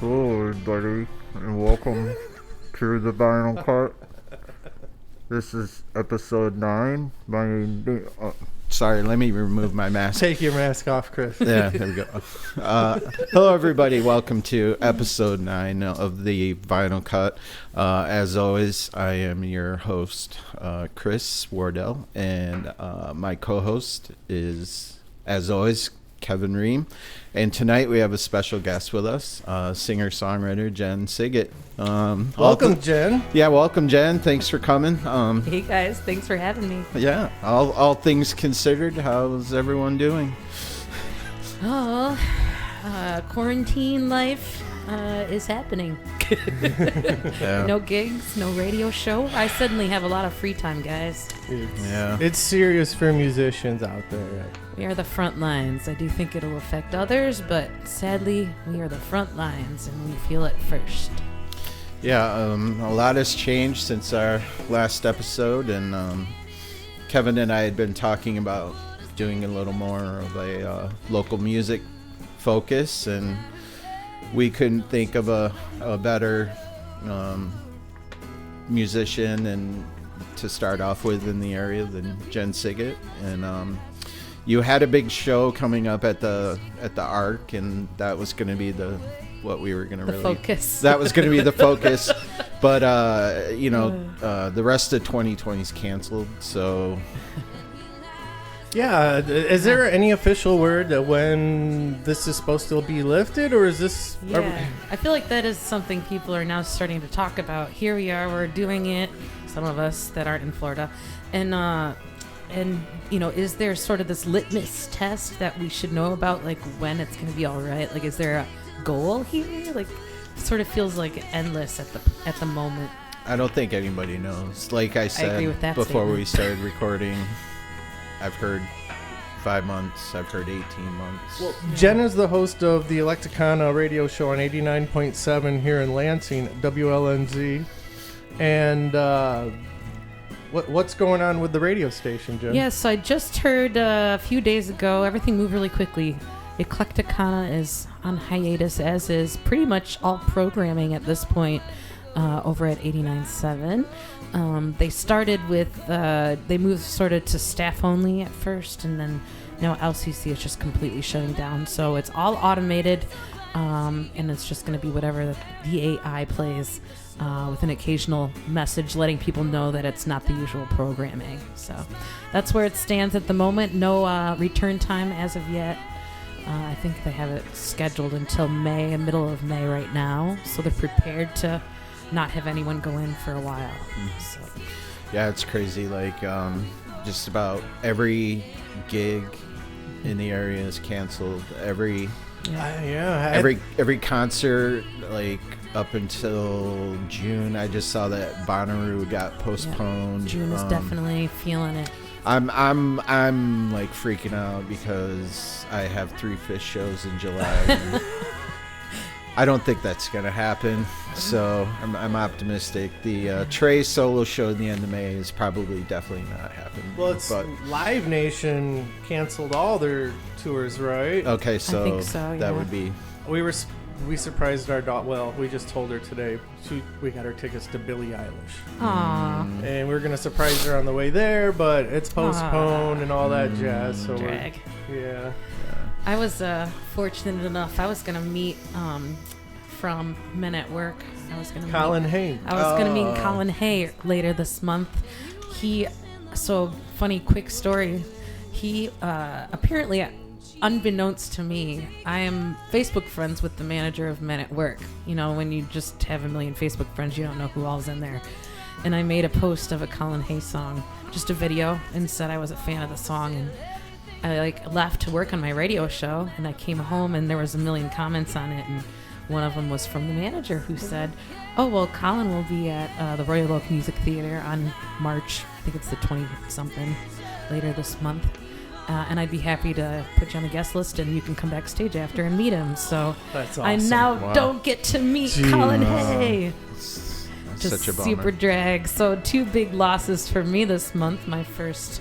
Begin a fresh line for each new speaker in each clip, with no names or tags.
Hello, everybody, and welcome to the Vinyl Cut. This is episode 9.
Sorry, let me remove my mask.
Take your mask off, Chris.
Yeah, there we go. Hello, everybody. Welcome to episode 9 of the Vinyl Cut. As always, I am your host, Chris Wardell, and my co-host is, as always, Kevin Ream. And tonight we have a special guest with us, singer-songwriter Jen Sygit.
Welcome, Jen.
Yeah, welcome, Jen. Thanks for coming.
Hey, guys. Thanks for having me.
Yeah, all things considered, how's everyone doing?
Oh, quarantine life is happening.
Yeah.
No gigs, no radio show. I suddenly have a lot of free time, guys.
It's serious for musicians out there.
We are the front lines. I do think it'll affect others, but sadly, we are the front lines, and we feel it first.
Yeah, a lot has changed since our last episode, and Kevin and I had been talking about doing a little more of a local music focus, and we couldn't think of a better musician and to start off with in the area than Jen Sygit. And you had a big show coming up at the Arc, and that was going to be what we were going to really
focus.
That was going to be the focus, but the rest of 2020 is canceled. So
Yeah, is there any official word that when this is supposed to be lifted, or is this?
Yeah, I feel like that is something people are now starting to talk about. Here we are, we're doing it. Some of us that aren't in Florida, and is there sort of this litmus test that we should know about, like when it's going to be all right? Like, is there a goal here? Like, it sort of feels like endless at the moment.
I don't think anybody knows. Like I said,
agree with that
before
statement.
we started recording, I've heard 5 months. I've heard 18 months.
Well, Jen is the host of the Electricana radio show on 89.7 here in Lansing, WLNZ. And what's going on with the radio station, Jen?
Yes, I just heard a few days ago, everything moved really quickly. Eclecticana is on hiatus, as is pretty much all programming at this point over at 89.7. They started with, they moved sort of to staff only at first, and then now LCC is just completely shutting down. So it's all automated, and it's just going to be whatever the AI plays with an occasional message letting people know that it's not the usual programming. So that's where it stands at the moment. No return time as of yet. I think they have it scheduled until May, middle of May right now. So they're prepared to not have anyone go in for a while. So.
Yeah, it's crazy. Like, just about every gig in the area is canceled. Every concert, like up until June. I just saw that Bonnaroo got postponed.
Yeah. June is definitely feeling it.
I'm like freaking out because I have 3 Fish shows in July. I don't think that's gonna happen, so I'm optimistic. The Trey solo show at the end of May is probably definitely not happening.
Well, Live Nation canceled all their tours, right?
Okay, so,
I think so, yeah.
That would be.
We surprised our daughter. Well, we just told her today we got her tickets to Billie Eilish.
Aww.
And we're gonna surprise her on the way there, but it's postponed and all that jazz. So
drag.
Yeah.
I was fortunate enough. I was gonna meet from Men at Work. I was gonna
Colin Hay.
I was gonna meet Colin Hay later this month. Funny quick story. He apparently, unbeknownst to me, I am Facebook friends with the manager of Men at Work. You know, when you just have a million Facebook friends, you don't know who all's in there. And I made a post of a Colin Hay song, just a video, and said I was a fan of the song. And I left to work on my radio show, and I came home, and there was a million comments on it. And one of them was from the manager, who said, "Oh, well, Colin will be at the Royal Oak Music Theater on March, I think it's the 20-something, later this month. And I'd be happy to put you on the guest list, and you can come backstage after and meet him." So
that's awesome.
I now don't get to meet Colin Hay. Just
such a bummer.
Super drag. So 2 big losses for me this month. My first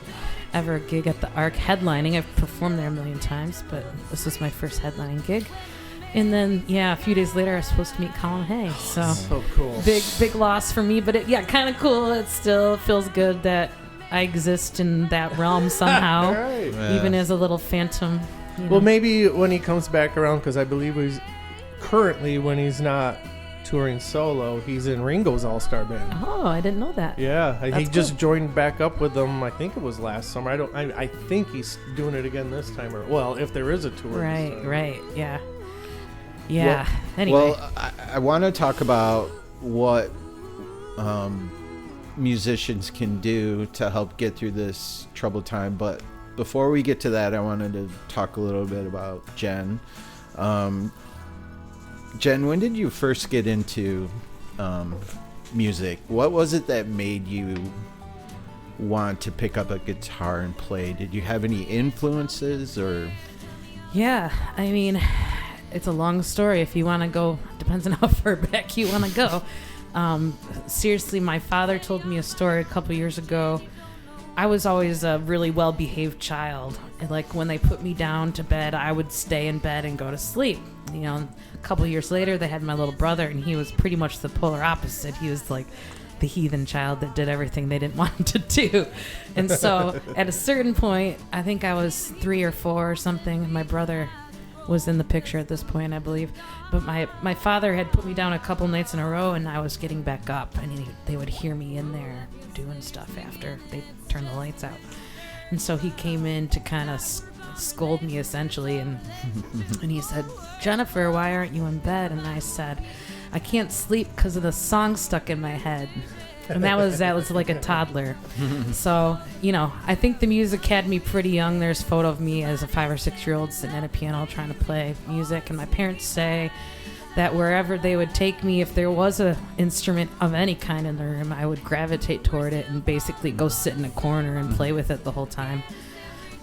ever gig at the Arc headlining. I've performed there a million times, but this was my first headlining gig. And then, a few days later, I was supposed to meet Colin Hay.
So cool.
Big loss for me, but kind of cool. It still feels good that I exist in that realm somehow,
Right.
Yeah.
even as a little phantom.
Well, maybe when he comes back around, because I believe he's currently, when he's not touring solo, he's in Ringo's All-Star Band.
Oh, I didn't know that.
Yeah, he
That's
just
cool.
joined back up with them. I think it was last summer. I think he's doing it again this time. Or well, if there is a tour. this time.
Right, yeah. Anyway,
Well, I want to talk about what musicians can do to help get through this troubled time. But before we get to that, I wanted to talk a little bit about Jen. Jen, when did you first get into music? What was it that made you want to pick up a guitar and play? Did you have any influences or?
yeah, I mean, it's a long story if you want to go. Depends on how far back you want to go. Seriously, my father told me a story a couple years ago. I was always a really well-behaved child. And like when they put me down to bed, I would stay in bed and go to sleep. You know, a couple years later, they had my little brother, and he was pretty much the polar opposite. He was like the heathen child that did everything they didn't want him to do. And so at a certain point, I think I was 3 or 4 or something, my brother was in the picture at this point, I believe. But my father had put me down a couple nights in a row, and I was getting back up, and they would hear me in there doing stuff after they turned the lights out. And so he came in to kind of scold me, essentially, and he said, "Jennifer, why aren't you in bed?" And I said, "I can't sleep because of the song stuck in my head." And that was like a toddler. So, I think the music had me pretty young. There's a photo of me as a 5 or 6 year old sitting at a piano trying to play music. And my parents say that wherever they would take me, if there was an instrument of any kind in the room, I would gravitate toward it and basically go sit in a corner and play with it the whole time.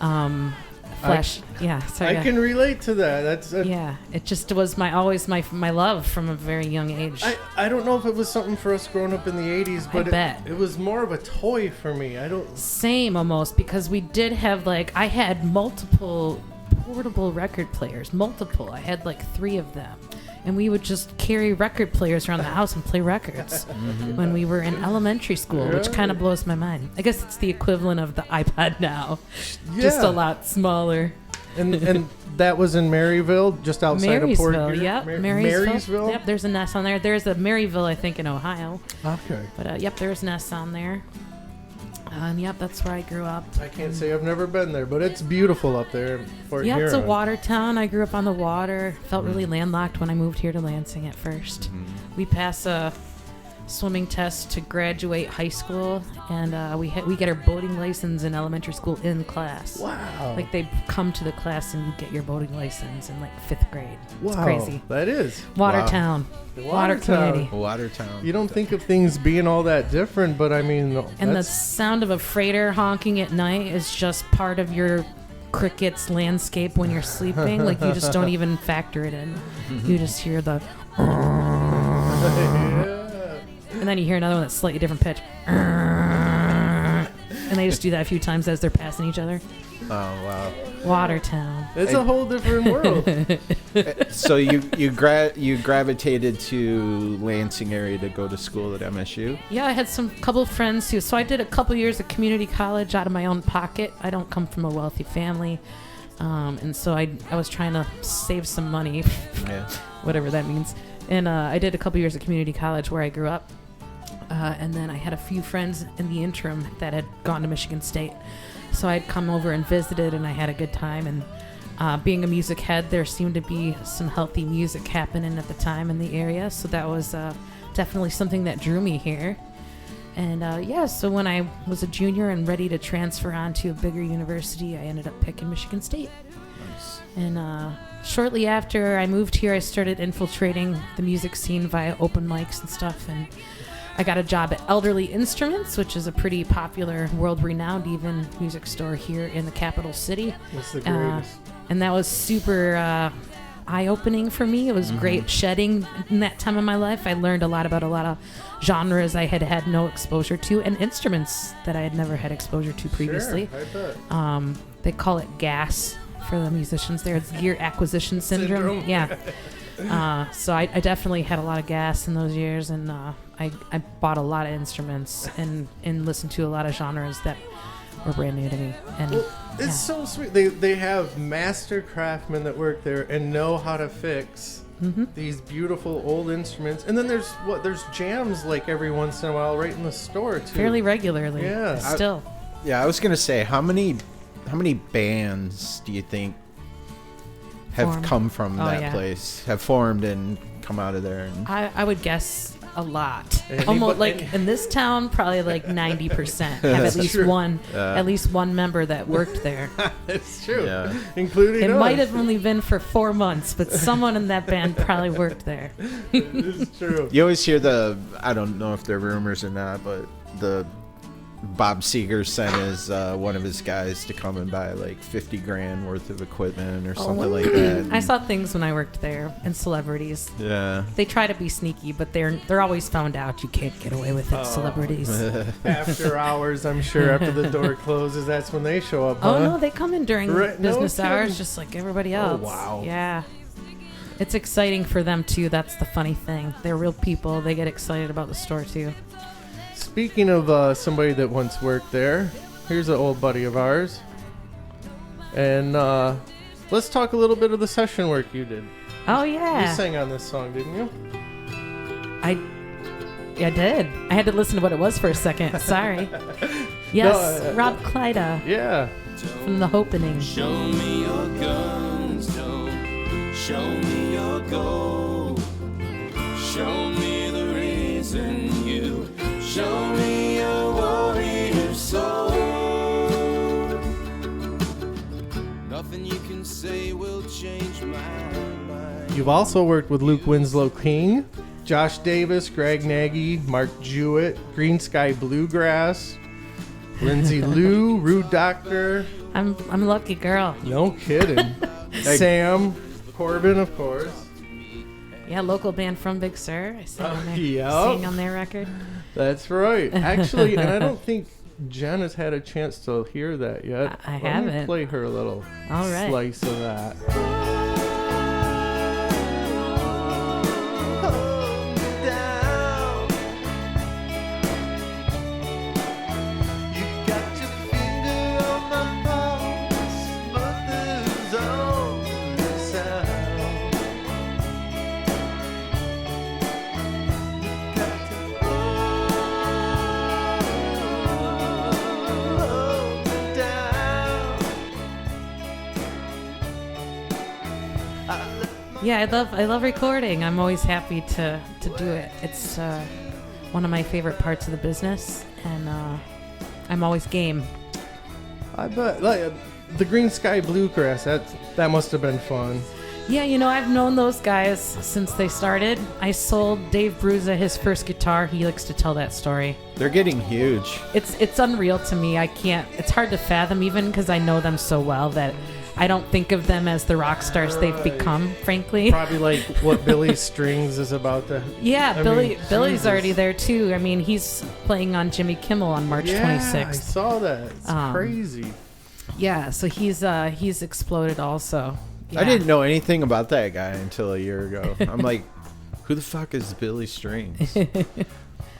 Sorry,
I can relate to that. That's
it just was always my love from a very young age.
I don't know if it was something for us growing up in the 80s, but
bet.
It was more of a toy for me.
Same almost, because we did have I had multiple portable record players. I had 3 of them. And we would just carry record players around the house and play records when we were in elementary school, which kind of blows my mind. I guess it's the equivalent of the iPod now, just a lot smaller.
And that was in Maryville, just outside of Port Huron?
Yep,
Marysville?
Yep, there's a nest on there. There's a Maryville, I think, in Ohio.
Okay.
But, there's nests on there. And that's where I grew up.
I can't say I've never been there, but it's beautiful up there in Fort Huron.
It's a water town. I grew up on the water. Felt really landlocked when I moved here to Lansing at first. We pass a swimming test to graduate high school, and we get our boating license in elementary school in class.
Wow.
They come to the class and you get your boating license in 5th grade. It's
Wow.
crazy.
That is.
Water
Wow.
town.
Water
community.
Watertown.
You don't think of things being all that different, but I mean...
And the sound of a freighter honking at night is just part of your cricket's landscape when you're sleeping. You just don't even factor it in. You just hear the... And then you hear another one that's slightly different pitch. And they just do that a few times as they're passing each other.
Oh, wow.
Watertown.
It's a whole different world.
So you gravitated to Lansing area to go to school at MSU?
Yeah, I had couple of friends who... So I did a couple years of community college out of my own pocket. I don't come from a wealthy family. And so I was trying to save some money.
Yeah.
Whatever that means. And I did a couple years of community college where I grew up. And then I had a few friends in the interim that had gone to Michigan State. So I'd come over and visited, and I had a good time. And being a music head, there seemed to be some healthy music happening at the time in the area. So that was definitely something that drew me here. And so when I was a junior and ready to transfer on to a bigger university, I ended up picking Michigan State.
Nice.
And shortly after I moved here, I started infiltrating the music scene via open mics and stuff. And I got a job at Elderly Instruments, which is a pretty popular, world-renowned even music store here in the capital city.
It's the greatest.
And that was super eye-opening for me. It was great shedding in that time of my life. I learned a lot about a lot of genres I had no exposure to, and instruments that I had never had exposure to previously.
Sure, I bet.
They call it GAS for the musicians there. It's Gear Acquisition Syndrome. Yeah. So I definitely had a lot of gas in those years, and I bought a lot of instruments and listened to a lot of genres that were brand new to me. And
It's so sweet. They have master craftsmen that work there and know how to fix these beautiful old instruments. And then there's jams like every once in a while right in the store too.
fairly regularly.
Yeah.
Still.
Yeah, I was gonna say, how many bands do you think have
Formed.
come from
Oh,
that
yeah.
place, have formed and come out of there? And
I would guess a lot.
Anybody-
Almost like in this town, probably like 90% have at least
true.
one member that worked there.
It's true.
Yeah.
Including
It
us.
might have only been for 4 months, but someone in that band probably worked there.
It's true.
You always hear I don't know if they're rumors or not, but the Bob Seger sent one of his guys to come and buy like 50 grand worth of equipment or something like that.
I saw things when I worked there, and celebrities.
Yeah.
They try to be sneaky, but they're always found out. You can't get away with it, celebrities.
After hours, I'm sure, after the door closes, that's when they show up.
Oh
huh?
no, they come in during
Right, no
business hours,
kidding.
just like everybody else.
wow.
Yeah. It's exciting for them too. That's the funny thing. They're real people. They get excited about the store too.
Speaking of somebody that once worked there, here's an old buddy of ours. And let's talk a little bit of the session work you did.
Oh
You
yeah,
sang on this song, didn't you?
I did. I had to listen to what it was for a second. Sorry. Yes,
No,
Rob Clyda
Yeah.
from the opening.
Show me your guns, don't show me your gold. Show me the reason you show me your warrior soul. Nothing you can say will change my mind.
You've also worked with Luke Winslow King, Josh Davis, Greg Nagy, Mark Jewett, Green Sky Bluegrass, Lindsay Liu, Rude Doctor.
I'm a lucky girl.
No kidding. Sam Corbin, of course.
Yeah, local band from Big Sur. I sang on their,
yep.
sang on their record.
That's right. Actually, and I don't think Jen has had a chance to hear that yet.
I
Let me
haven't.
play her a little
All right.
slice of that.
Yeah, I love recording. I'm always happy to do it. It's one of my favorite parts of the business, and I'm always game.
I bet. Like, the Green Sky Bluegrass, that must have been fun.
Yeah, I've known those guys since they started. I sold Dave Bruza his first guitar. He likes to tell that story.
They're getting huge.
It's unreal to me. It's hard to fathom even because I know them so well that I don't think of them as the rock stars they've become, frankly.
Probably like what Billy Strings is about to.
Yeah,
I
Billy.
mean,
Billy's
Jesus.
already there too. I mean, he's playing on Jimmy Kimmel on March
I
26th.
saw that. It's crazy.
Yeah, so he's exploded also.
I
Yeah.
didn't know anything about that guy until a year ago. I'm like, who the fuck is Billy Strings?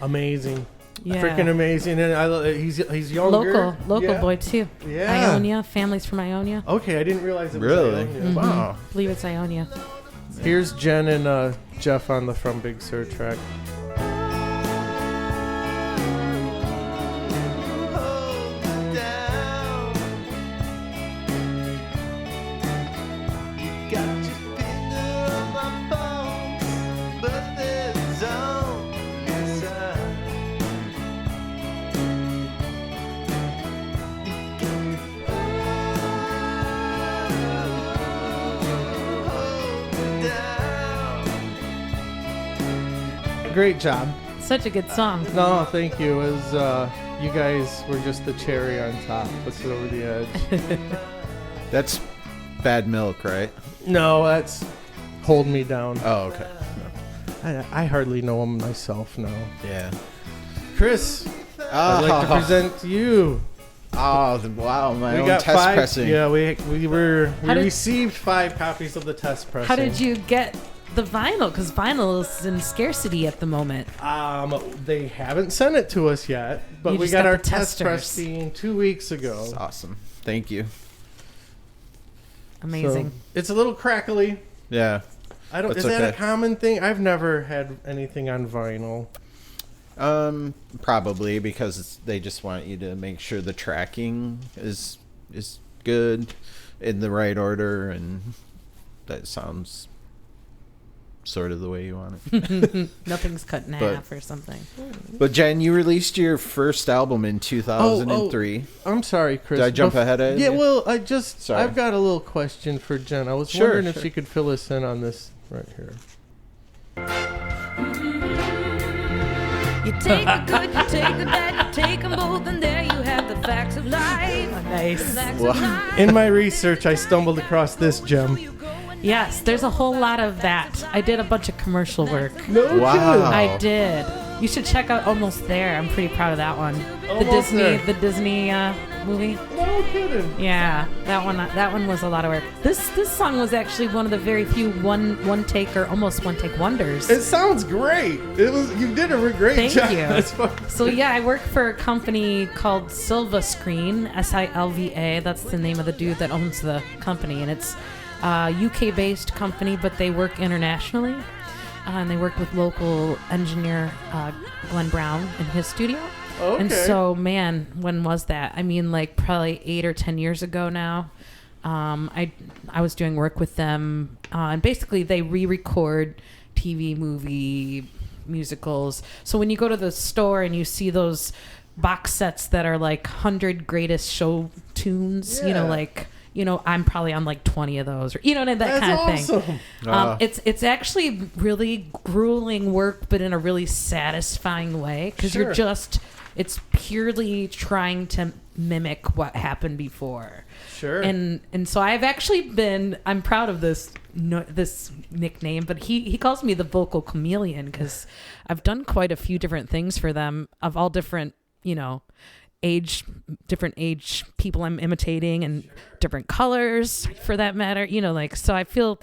Amazing.
Yeah.
Freaking amazing. And he's younger.
Local
Yeah.
boy too.
Yeah.
Ionia, families from Ionia.
Okay, I didn't realize it was
Really?
Ionia.
Wow.
I believe it's Ionia.
Here's Jen and Jeff on the From Big Sur track. Great job.
Such a good song.
No, thank you. It was, you guys were just the cherry on top. Puts it over the edge.
That's Bad Milk, right?
No, that's Hold Me Down.
Oh, okay.
I hardly know him myself now.
Yeah.
Chris, I'd like to present to you.
Oh, wow. My own test
five.
pressing.
Yeah, we
How did-
received 5 copies of the test pressing.
How did you get the vinyl? Because vinyl is in scarcity at the moment.
They haven't sent it to us yet, but
You
we
just
got
got
our
the
test
testers.
pressing 2 weeks ago.
That's awesome. Thank you.
Amazing.
So, it's a little crackly.
Yeah.
Is
That's
that a
okay.
common thing? I've never had anything on vinyl.
Probably because they just want you to make sure the tracking is good in the right order, and that sounds sort of the way you want it.
Nothing's cut in
But-
half or something.
But Jen, you released your first album in 2003.
I'm sorry, Chris.
Did I jump ahead of
Yeah,
you?
well,
Sorry.
I've got a little question for Jen. I was
Sure,
wondering if
sure.
she could fill us in on this right here.
You take the good, you take the bad, you take them both, and there you have the facts of life.
Nice.
Facts
Wow.
of life.
In my research, I stumbled across this gem.
Yes, there's a whole lot of that. I did a bunch of commercial work.
No
Wow.
kidding.
I did. You should check out Almost There. I'm pretty proud of that one.
Almost There.
The Disney movie.
No kidding.
Yeah, that one was a lot of work. This song was actually one of the very few one take or almost one take wonders.
It sounds great. You did a great
Thank
job.
you.
That's fun.
So yeah, I work for a company called Silva Screen, Silva. That's the name of the dude that owns the company, and it's a UK-based company, but they work internationally, and they work with local engineer Glenn Brown in his studio.
Okay.
And so, man, when was that? I mean, like probably 8 or 10 years ago now. I was doing work with them, and basically they re-record TV, movie, musicals. So when you go to the store and you see those box sets that are like 100 greatest show tunes,
Yeah.
I'm probably on like 20 of those, or that
That's
kind of thing.
awesome.
It's actually really grueling work, but in a really satisfying way, because
Sure.
it's purely trying to mimic what happened before.
Sure.
And so I'm proud of this nickname, but he calls me the vocal chameleon because I've done quite a few different things for them of all different, different age people I'm imitating, and different colors for that matter, so I feel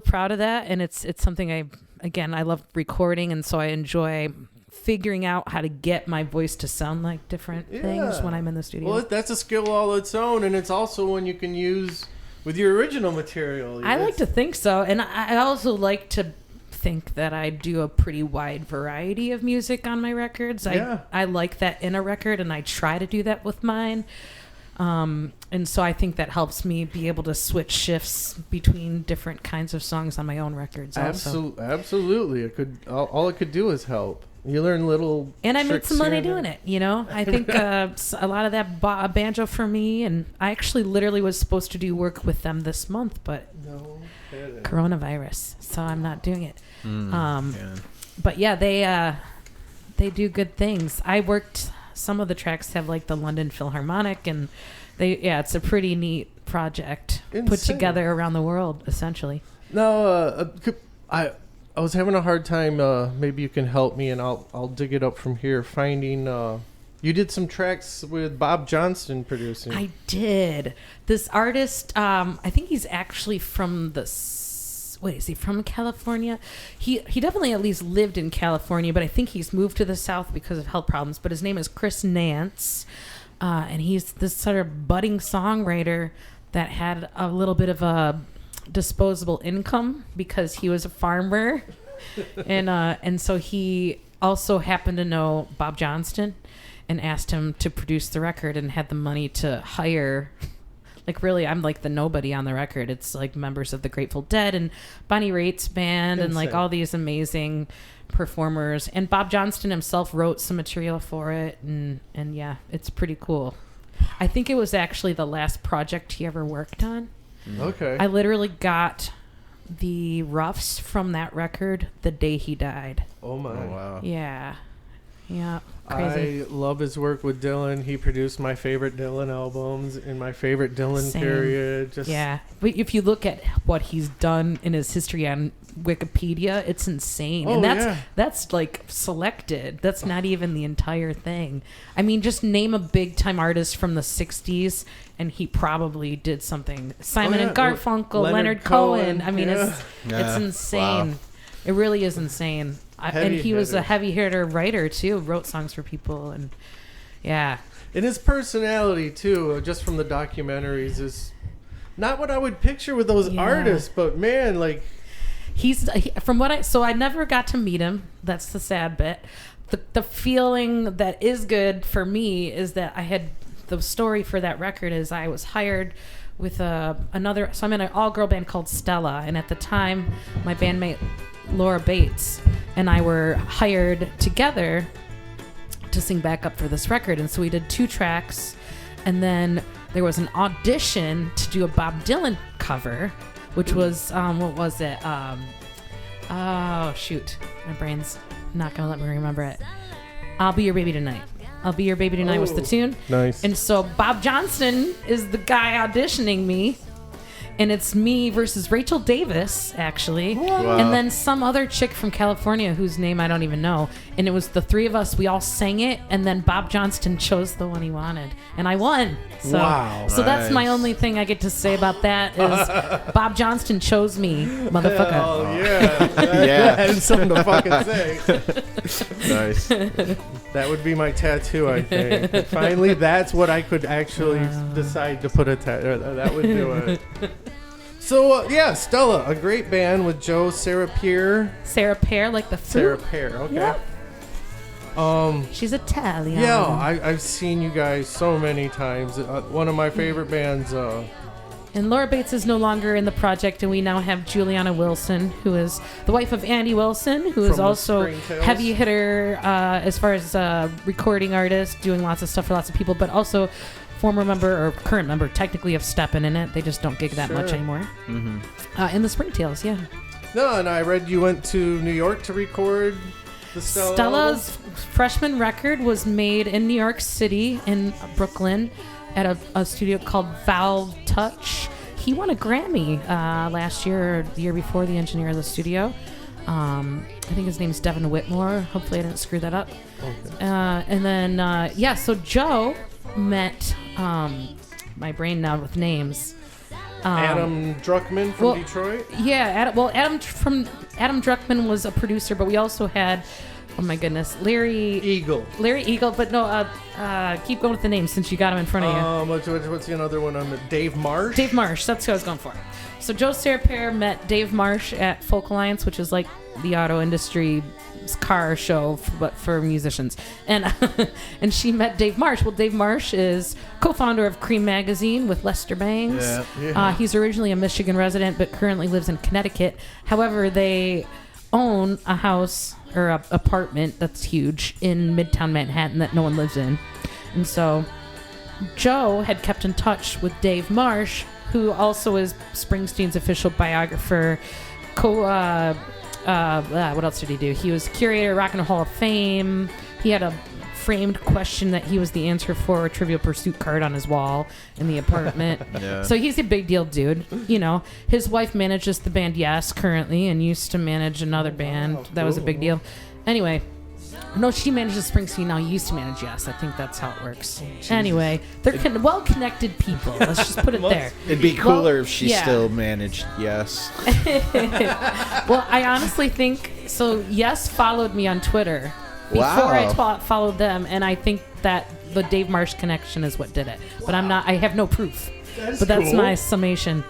proud of that. And it's something I love recording. And so I enjoy figuring out how to get my voice to sound like different things
Yeah.
when I'm in the studio.
Well, that's a skill all its own, and it's also one you can use with your original material.
I like to think so. And I also like to think that I do a pretty wide variety of music on my records.
Yeah.
I like that in a record, and I try to do that with mine. And so I think that helps me be able to switch shifts between different kinds of songs on my own records also.
Absolutely. All it could do is help. You learn little
And I made
tricks
some money
here and
doing it, I think a lot of that banjo for me, and I actually literally was supposed to do work with them this month, but
there. No kidding.
coronavirus, so I'm not doing it.
Yeah.
But yeah, they do good things. I worked, some of the tracks have like the London Philharmonic, and it's a pretty neat project put
Insane.
together around the world, essentially.
No, I was having a hard time. Maybe you can help me, and I'll dig it up from here. Finding you did some tracks with Bob Johnston producing.
I did. This artist, I think he's actually from is he from California? He definitely at least lived in California, but I think he's moved to the South because of health problems. But his name is Chris Nance, and he's this sort of budding songwriter that had a little bit of a disposable income because he was a farmer, and so he also happened to know Bob Johnston and asked him to produce the record, and had the money to hire, like, really, I'm like the nobody on the record. It's like members of the Grateful Dead and Bonnie Raitt's band and like
Insane.
all these amazing performers, and Bob Johnston himself wrote some material for it, and yeah, it's pretty cool. I think it was actually the last project he ever worked on.
Okay.
I literally got the roughs from that record the day he died.
Oh my.
Oh wow.
Yeah. Crazy.
I love his work with Dylan. He produced my favorite Dylan albums in my favorite Dylan
Same.
period. Just
Yeah, but if you look at what he's done in his history on Wikipedia, it's insane.
Oh,
And
yeah.
that's like selected. That's not even the entire thing. I mean, just name a big time artist from the 60s and he probably did something. Simon
yeah.
and Garfunkel,
Leonard
Leonard Cohen.
Cohen,
I mean,
yeah.
it's
Yeah.
insane.
Wow.
It really is insane. And
Heavy
he was a
hitter.
heavy hitter writer too, wrote songs for people and yeah.
And his personality too, just from the documentaries, is not what I would picture with those
Yeah.
artists. But man, like
From what I never got to meet him. That's the sad bit. The feeling that is good for me is that I had the story for that record is I was hired with another. So I'm in an all-girl band called Stella, and at the time, my bandmate Laura Bates and I were hired together to sing backup for this record, and so we did 2 tracks, and then there was an audition to do a Bob Dylan cover, which was what was it? Oh shoot, my brain's not gonna let me remember it. I'll Be Your Baby Tonight. I'll Be Your Baby Tonight was the tune.
nice.
And so Bob Johnston is the guy auditioning me. And it's me versus Rachel Davis, actually.
Wow.
And then some other chick from California whose name I don't even know. And it was the 3 of us. We all sang it. And then Bob Johnston chose the one he wanted. And I won. So,
Wow.
So that's my
Nice.
only thing I get to say about that is Bob Johnston chose me, motherfucker.
Oh yeah,
Yeah.
that is something to fucking say.
Nice.
That would be my tattoo, I think. Finally, that's what I could actually decide to put a tattoo. That would do it. So yeah, Stella, a great band with Joe Sarah-Peer.
Sarah Pear, like the fruit.
Sarah-Peer, okay.
Yeah. She's Italian.
Yeah, I've seen you guys so many times. One of my favorite bands.
And Laura Bates is no longer in the project, and we now have Juliana Wilson, who is the wife of Andy Wilson, who is
From the
also
Springtails.
heavy hitter as far as recording artist, doing lots of stuff for lots of people, but also former member or current member, technically, of Steppin' in it. They just don't gig that much
Sure.
anymore. In the Springtails, yeah.
No, and I read you went to New York to record the Stella.
Stella's freshman record was made in New York City, in Brooklyn, at a studio called Valve Touch. He won a Grammy last year or the year before, the engineer of the studio. I think his name's Devin Whitmore. Hopefully I didn't screw that up.
Okay.
And then, so Joe met, my brain now with names.
Adam Druckman from
well,
Detroit.
Yeah, Adam Druckman was a producer, but we also had, oh my goodness, Larry Eagle. But no, keep going with the names since you got him in front of you.
What's the other one? Dave Marsh.
Dave Marsh, that's who I was going for. So Joe Sarah-Pear met Dave Marsh at Folk Alliance, which is like the auto industry car show, but for musicians. And and she met Dave Marsh. Well, Dave Marsh is co-founder of Cream Magazine with Lester Bangs.
Yeah.
He's originally a Michigan resident, but currently lives in Connecticut. However, they own a house or a apartment that's huge in Midtown Manhattan that no one lives in. And so Joe had kept in touch with Dave Marsh, who also is Springsteen's official biographer. What else did he do? He was curator of Rock and Roll Hall of Fame. He had a framed question that he was the answer for, a Trivial Pursuit card on his wall in the apartment.
Yeah.
So he's a big deal dude. You know, his wife manages the band Yes currently and used to manage another band. That was a big deal. Anyway, no, she manages Springsteen now. Used to manage Yes. I think that's how it works. Anyway, they're well-connected people. Let's just put it there.
It'd be cooler
Well,
if she
yeah.
still managed Yes.
Well, I honestly think so. Yes followed me on Twitter before
Wow.
I followed them, and I think that the Dave Marsh connection is what did it. But I have no proof. But that's
cool.
my summation.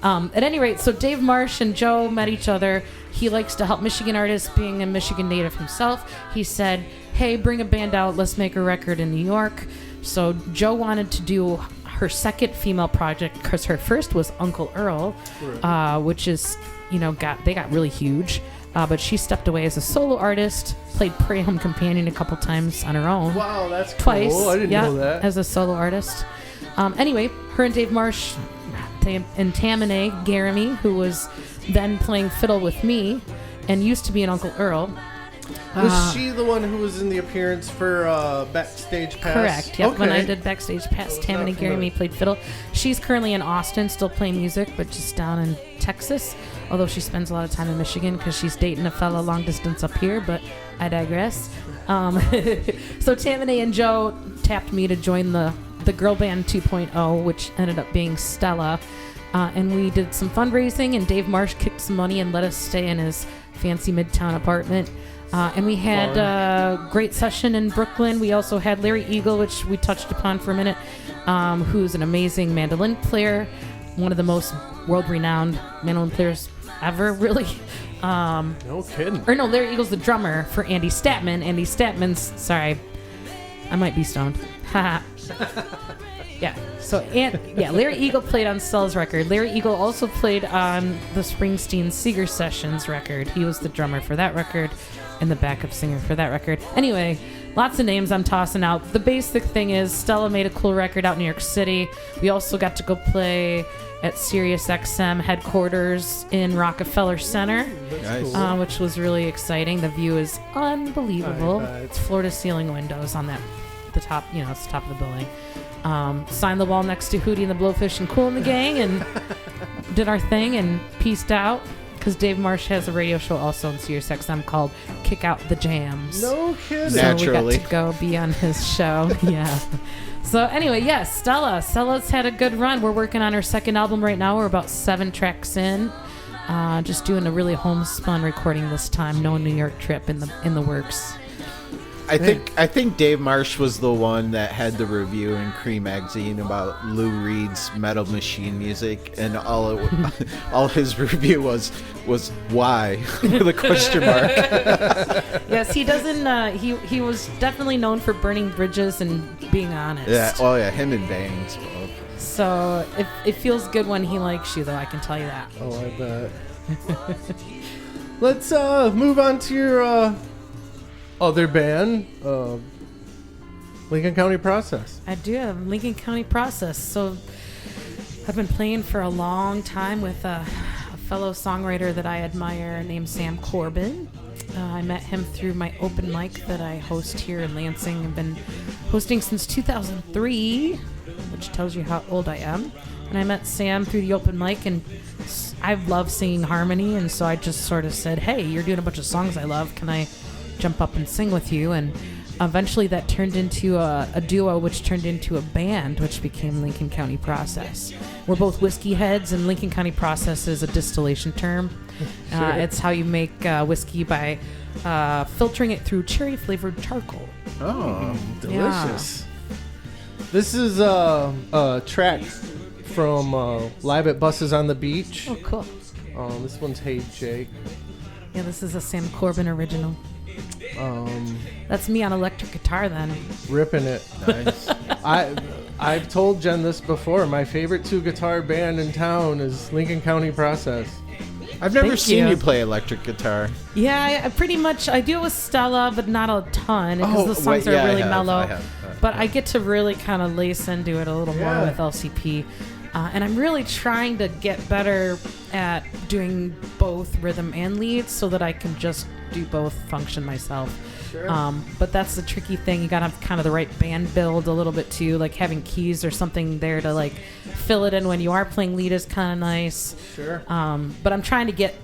At any rate, so Dave Marsh and Joe met each other. He likes to help Michigan artists, being a Michigan native himself. He said, hey, bring a band out. Let's make a record in New York. So Joe wanted to do her second female project because her first was Uncle Earl, which is, they got really huge. But she stepped away as a solo artist, played Prairie Home Companion a couple times on her own.
Wow, that's cool.
Twice.
I didn't know that.
As a solo artist. Anyway, her and Dave Marsh and Tammany Garamy, who was then playing fiddle with me and used to be an Uncle Earl.
Was she the one who was in the appearance for Backstage Pass?
Correct. Yep.
Okay.
When I did Backstage Pass, Tammany Gary me played fiddle. She's currently in Austin, still playing music, but just down in Texas. Although she spends a lot of time in Michigan because she's dating a fella long distance up here. But I digress. So Tammany and Joe tapped me to join the girl band 2.0, which ended up being Stella. And we did some fundraising, and Dave Marsh kicked some money and let us stay in his fancy Midtown apartment. And we had a great session in Brooklyn. We also had Larry Eagle, which we touched upon for a minute, who's an amazing mandolin player, one of the most world-renowned mandolin players ever, really.
No kidding.
Or no, Larry Eagle's the drummer for Andy Statman. Andy Statman's, sorry, I might be stoned. Haha. Yeah. So, Larry Eagle played on Stella's record. Larry Eagle also played on the Springsteen Seeger Sessions record. He was the drummer for that record and the backup singer for that record. Anyway, lots of names I'm tossing out. The basic thing is Stella made a cool record out in New York City. We also got to go play at SiriusXM headquarters in Rockefeller Center,
Nice.
which was really exciting. The view is unbelievable. It's floor-to-ceiling windows on the top, it's the top of the building. Signed the wall next to Hootie and the Blowfish and Cool and the Gang, and did our thing and peaced out. Because Dave Marsh has a radio show also on SiriusXM called Kick Out the Jams.
No kidding.
So
Naturally.
we got to go be on his show. Yeah. So anyway, yes, Stella. Stella's had a good run. We're working on her second album right now. We're about 7 tracks in. Just doing a really homespun recording this time. No New York trip in the works.
I think Dave Marsh was the one that had the review in Cream magazine about Lou Reed's Metal Machine music, and all his review was why with a question mark.
Yes, he doesn't. He was definitely known for burning bridges and being honest.
Yeah. Oh yeah, him and Bangs both.
So it feels good when he likes you, though. I can tell you that.
Oh, I bet. Let's move on to your other band, Lincoln County Process.
I do have Lincoln County Process. So I've been playing for a long time with a fellow songwriter that I admire named Sam Corbin. I met him through my open mic that I host here in Lansing. I've been hosting since 2003, which tells you how old I am. And I met Sam through the open mic, and I love singing harmony, and so I just sort of said, hey, you're doing a bunch of songs I love. Can I jump up and sing with you? And eventually that turned into a duo, which turned into a band, which became Lincoln County Process. We're both whiskey heads, and Lincoln County Process is a distillation term.
Sure.
It's how you make whiskey by filtering it through cherry-flavored charcoal.
Oh,
Delicious. This is a track from Live at Buses on the Beach.
Oh, cool.
This one's Hey Jake.
Yeah, this is a Sam Corbin original.
Um,
That's me on electric guitar then.
ripping it.
nice.
I've told Jen this before. My favorite 2-guitar band in town is Lincoln County Process.
I've never
Thank
seen
you.
you play electric guitar.
Yeah, I pretty much, I do it with Stella, but not a ton, because the songs
wait,
are
yeah,
really
I have,
mellow.
I have.
But I get to really kind of lace into it a little more with LCP. And I'm really trying to get better at doing both rhythm and leads so that I can just do both function myself.
Sure.
But that's the tricky thing. You gotta have kind of the right band build a little bit too, like having keys or something there to like fill it in when you are playing lead is kind of nice.
Sure.
But I'm trying to get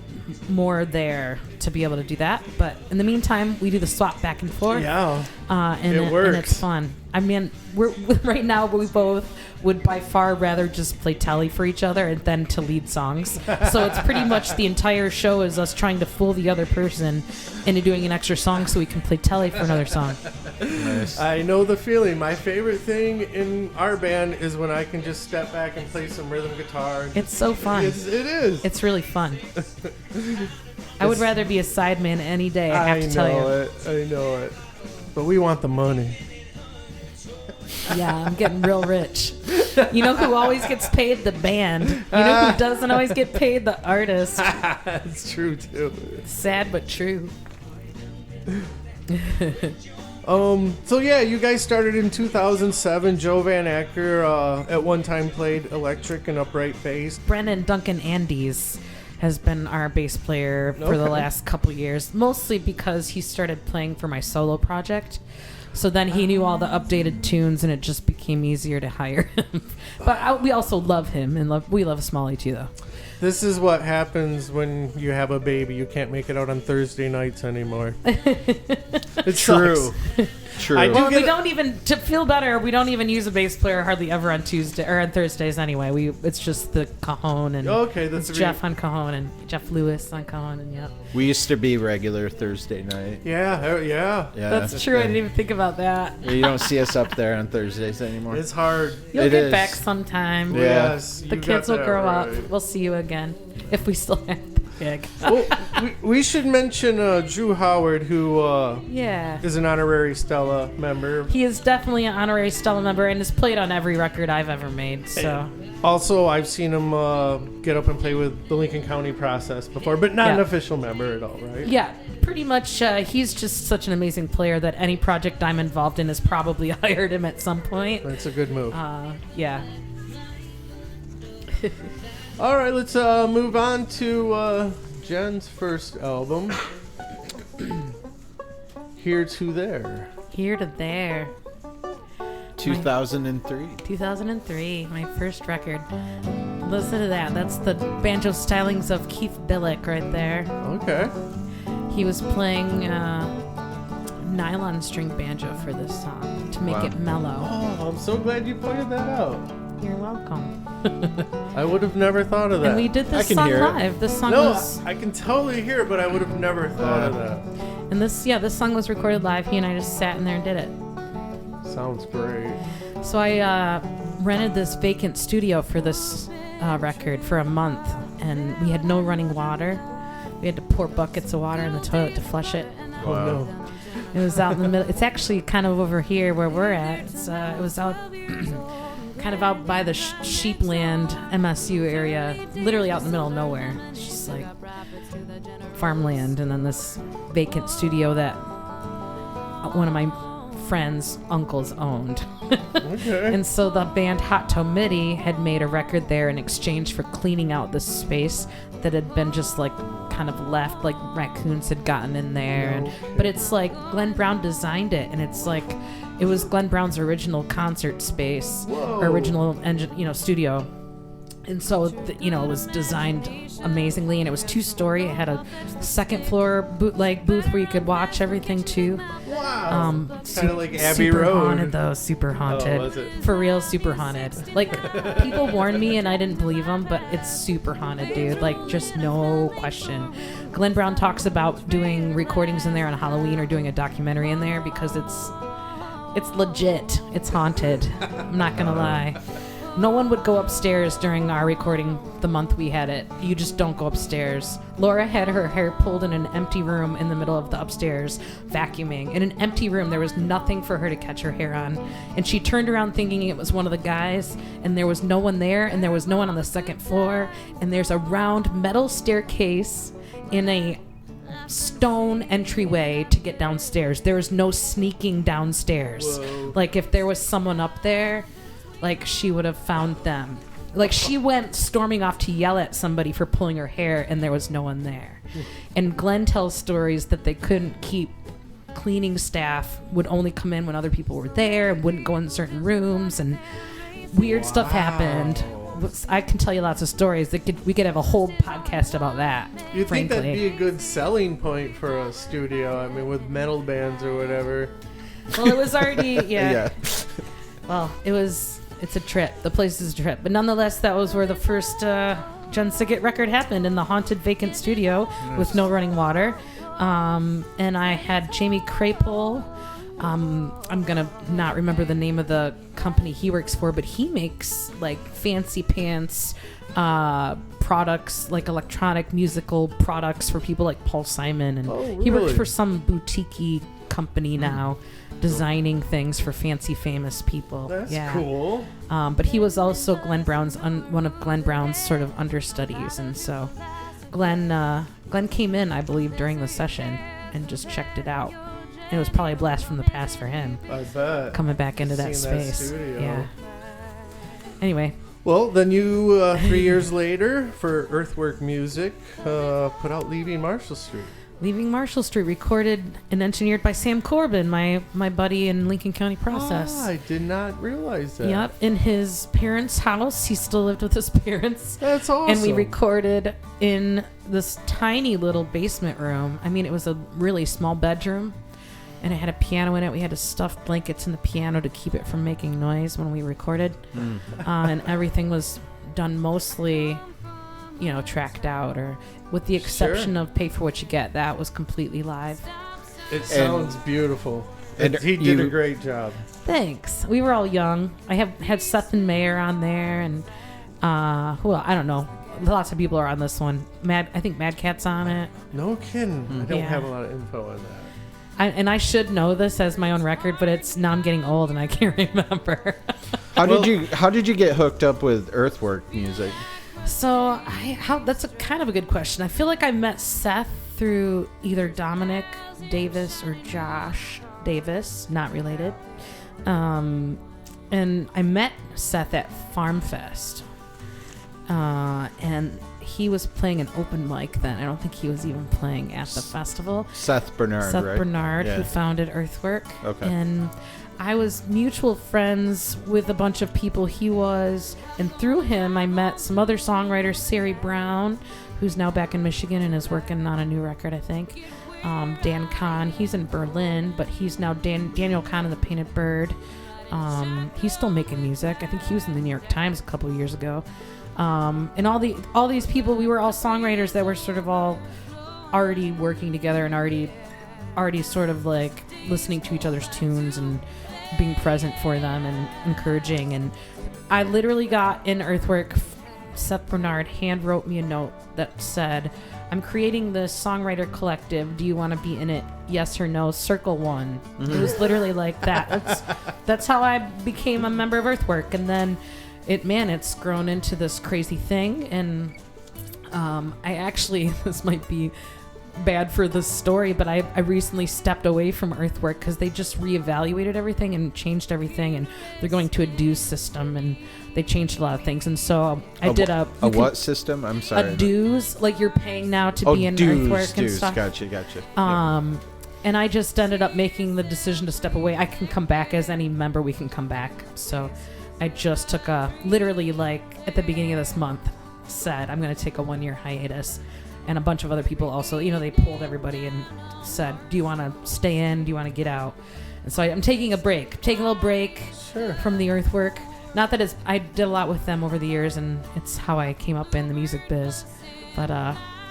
more there to be able to do that. But in the meantime, we do the swap back and forth.
Yeah.
And
It works.
And it's fun. I mean, we're right now we both would by far rather just play telly for each other and then to lead songs. So it's pretty much the entire show is us trying to fool the other person into doing an extra song so we can play telly for another song.
Nice.
I know the feeling. My favorite thing in our band is when I can just step back and play some rhythm guitar.
It's so fun.
It is.
It's really fun. I would rather be a sideman any day, I have to tell you.
I know it. But we want the money.
Yeah, I'm getting real rich. You know who always gets paid? The band. You know who doesn't always get paid? The artist.
That's true too.
Sad but true.
So yeah, you guys started in 2007. Joe Van Acker at one time played electric and upright bass.
Brennan Duncan Andes has been our bass player for the last couple years, mostly because he started playing for my solo project. So then he knew all the updated tunes, and it just became easier to hire him. But we also love him, and we love Smalley too, though.
This is what happens when you have a baby. You can't make it out on Thursday nights anymore. It's true.
True.
Well, we don't even, to feel better, we don't even use a bass player hardly ever on Tuesday or on Thursdays anyway. It's just the cajon and
that's
it's Jeff on cajon and Jeff Lewis on cajon and
We used to be regular Thursday night.
Yeah.
That's true. I didn't even think about that.
You don't see us up there on Thursdays anymore.
It's hard.
You'll get back sometime.
Yeah.
Yes,
The
you
kids
got
will
that
grow
right.
up. We'll see you again if we still have the gig.
Well, we should mention Drew Howard, who
Yeah.
is an honorary Stella member.
He is definitely an honorary Stella member and has played on every record I've ever made. So
Also, I've seen him get up and play with the Lincoln County Process before, but not an official member at all, right?
yeah, pretty much he's just such an amazing player that any project I'm involved in has probably hired him at some point.
That's a good move.
Yeah.
All right, let's move on to Jen's first album, Here to There.
Here to There.
2003.
2003, my first record. Listen to that. That's the banjo stylings of Keith Billick right there.
Okay.
He was playing nylon string banjo for this song to make it mellow.
Oh, I'm so glad you pointed that out.
You're welcome.
I would have never thought of that.
And we did
I
this
can
song
hear it.
live. This song
No,
was,
I can totally hear it, but I would have never thought of that.
and this song was recorded live. He and I just sat in there and did it.
Sounds great.
So I rented this vacant studio for this record for a month, and we had no running water. We had to pour buckets of water in the toilet to flush it.
Oh, no.
It was out in the middle. It's actually kind of over here where we're at. It was out, kind of out by the Sheepland MSU area, literally out in the middle of nowhere. It's just like farmland, and then this vacant studio that one of my friends' uncles owned.
Okay.
And so the band Hot Toe Midi had made a record there in exchange for cleaning out this space that had been just like kind of left, like raccoons had gotten in there. But it's like Glenn Brown designed it, and it's like it was Glenn Brown's original concert space, or original studio. And so, it was designed amazingly, and it was 2-story. It had a second floor bootleg booth where you could watch everything too.
Wow. Kind of like Abbey
super
Road.
Haunted though, super haunted.
Oh, was it?
For real, super haunted. Like people warned me, and I didn't believe them, but it's super haunted, dude. Like just no question. Glenn Brown talks about doing recordings in there on Halloween or doing a documentary in there because it's legit. It's haunted. I'm not gonna lie. No one would go upstairs during our recording the month we had it. You just don't go upstairs. Laura had her hair pulled in an empty room in the middle of the upstairs, vacuuming. In an empty room, there was nothing for her to catch her hair on. And she turned around thinking it was one of the guys, and there was no one there, and there was no one on the second floor. And there's a round metal staircase in a stone entryway to get downstairs. There was no sneaking downstairs.
Whoa.
Like if there was someone up there, like she would have found them. Like she went storming off to yell at somebody for pulling her hair, and there was no one there. And Glenn tells stories that they couldn't keep cleaning staff, would only come in when other people were there, and wouldn't go in certain rooms, and weird stuff happened. I can tell you lots of stories. We could have a whole podcast about that.
You'd think
frankly.
that'd be a good selling point for a studio. I mean, with metal bands or whatever.
Well, it was already
Yeah.
Well, it's a trip. The place is a trip. But nonetheless, that was where the first Jen Sygit record happened, in the haunted vacant studio with no running water. And I had Jamie Crapple. I'm going to not remember the name of the company he works for, but he makes like fancy pants products, like electronic musical products for people like Paul Simon. And he works
really?
for some boutique company now, designing things for fancy famous people.
That's cool.
But he was also Glenn Brown's one of Glenn Brown's sort of understudies, and so Glenn came in, I believe, during the session and just checked it out. It was probably a blast from the past for him,
I bet.
coming back into that
Seeing that
space.
studio.
Yeah. Anyway,
Well, then you 3 years later for Earthwork Music put out Leaving Marshall Street.
Leaving Marshall Street, recorded and engineered by Sam Corbin, my buddy in Lincoln County Process.
I did not realize that.
Yep, in his parents' house. He still lived with his parents.
That's awesome.
And we recorded in this tiny little basement room. I mean, it was a really small bedroom, and it had a piano in it. We had to stuff blankets in the piano to keep it from making noise when we recorded. And everything was done mostly, tracked out, or with the exception of Pay for What You Get. That was completely live.
It sounds beautiful.
And
he did a great job.
Thanks. We were all young. I had Seth and Mayer on there, and I don't know. Lots of people are on this one. I think Mad Cat's on it.
No kidding. I don't
Yeah.
have a lot of info on that.
And I should know this as my own record, but now I'm getting old and I can't remember.
How did you get hooked up with Earthwork Music?
So that's a kind of a good question. I feel like I met Seth through either Dominic Davis or Josh Davis, not related. And I met Seth at Farm Fest. And he was playing an open mic then. I don't think he was even playing at the festival.
Seth Bernard, right?
Bernard,
Yeah.
who founded Earthwork.
Okay.
And I was mutual friends with a bunch of people he was. And through him, I met some other songwriters, Sari Brown, who's now back in Michigan and is working on a new record, I think. Dan Kahn, he's in Berlin, but he's now Daniel Kahn of the Painted Bird. He's still making music. I think he was in the New York Times a couple of years ago. And all these people, we were all songwriters that were sort of all already working together and already sort of like listening to each other's tunes and being present for them and encouraging. And I literally got in Earthwork, Seth Bernard hand wrote me a note that said, "I'm creating this songwriter collective. Do you want to be in it? Yes or no? Circle one." It was literally like that. That's how I became a member of Earthwork. And then it's grown into this crazy thing. And I actually, this might be bad for the story, but I recently stepped away from Earthwork because they just reevaluated everything and changed everything, and they're going to a dues system, and they changed a lot of things. And so I did a
what system? I'm sorry.
A dues, like you're paying now to be in Earthwork and stuff.
Gotcha.
And I just ended up making the decision to step away. I can come back as any member. We can come back. So I just took literally like at the beginning of this month said I'm going to take a 1-year hiatus. And a bunch of other people also, they polled everybody and said, do you want to stay in? Do you want to get out? And so I'm taking a little break from the Earthwork. Not that I did a lot with them over the years, and it's how I came up in the music biz. But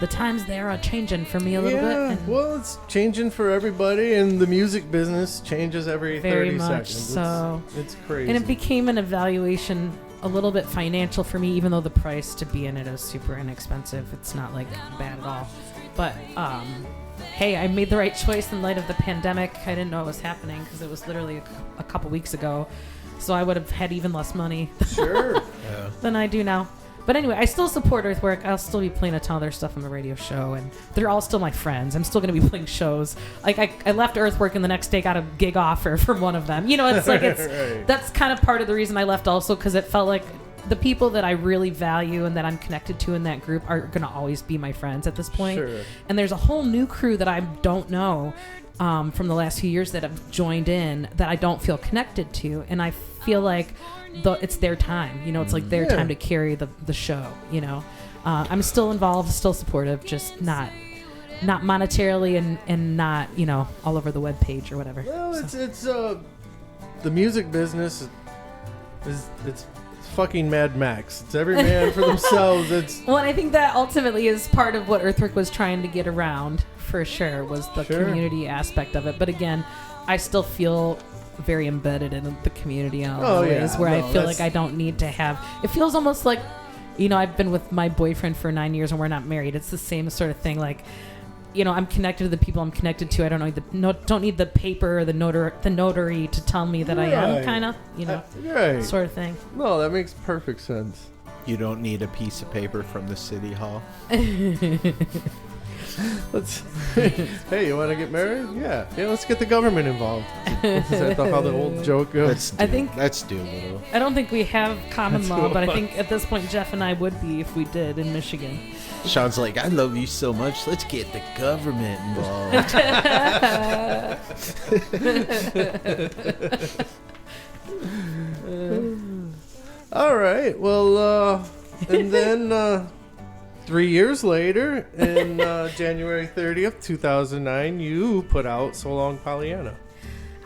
the times there are changing for me a little bit. And
well, it's changing for everybody, and the music business changes every 30
much
seconds.
So
it's crazy.
And it became an evaluation, a little bit financial for me, even though the price to be in it is super inexpensive. It's not like bad at all. But hey, I made the right choice in light of the pandemic. I didn't know it was happening because it was literally a couple weeks ago. So I would have had even less money than I do now. But anyway, I still support Earthwork. I'll still be playing a ton of their stuff on the radio show, and they're all still my friends. I'm still going to be playing shows. Like I left Earthwork, and the next day got a gig offer from one of them. It's like that's kind of part of the reason I left also, because it felt like the people that I really value and that I'm connected to in that group are going to always be my friends at this point. And there's a whole new crew that I don't know from the last few years that have joined in that I don't feel connected to, and I feel like it's their time. It's like their time to carry the show. I'm still involved, still supportive, just not monetarily and not all over the web page or whatever.
Well, it's the music business it's fucking Mad Max. It's every man for themselves.
Well, and I think that ultimately is part of what Earthwork was trying to get around, for sure, was the community aspect of it. But again, I still feel very embedded in the community in all ways, where I feel like I don't need to have. It feels almost like, I've been with my boyfriend for 9 years and we're not married. It's the same sort of thing. Like, I'm connected to the people I'm connected to. I don't need the paper or the notary to tell me that I am, kind of, sort of thing.
No, that makes perfect sense.
You don't need a piece of paper from the city hall.
Hey, you want to get married? Yeah, let's get the government involved. Is that how the old joke goes?
Let's do a little.
I don't think we have common law, but I think at this point Jeff and I would be if we did in Michigan.
Sean's like, I love you so much. Let's get the government involved.
All right. Well, and then 3 years later, in January 30th, 2009, you put out So Long Pollyanna.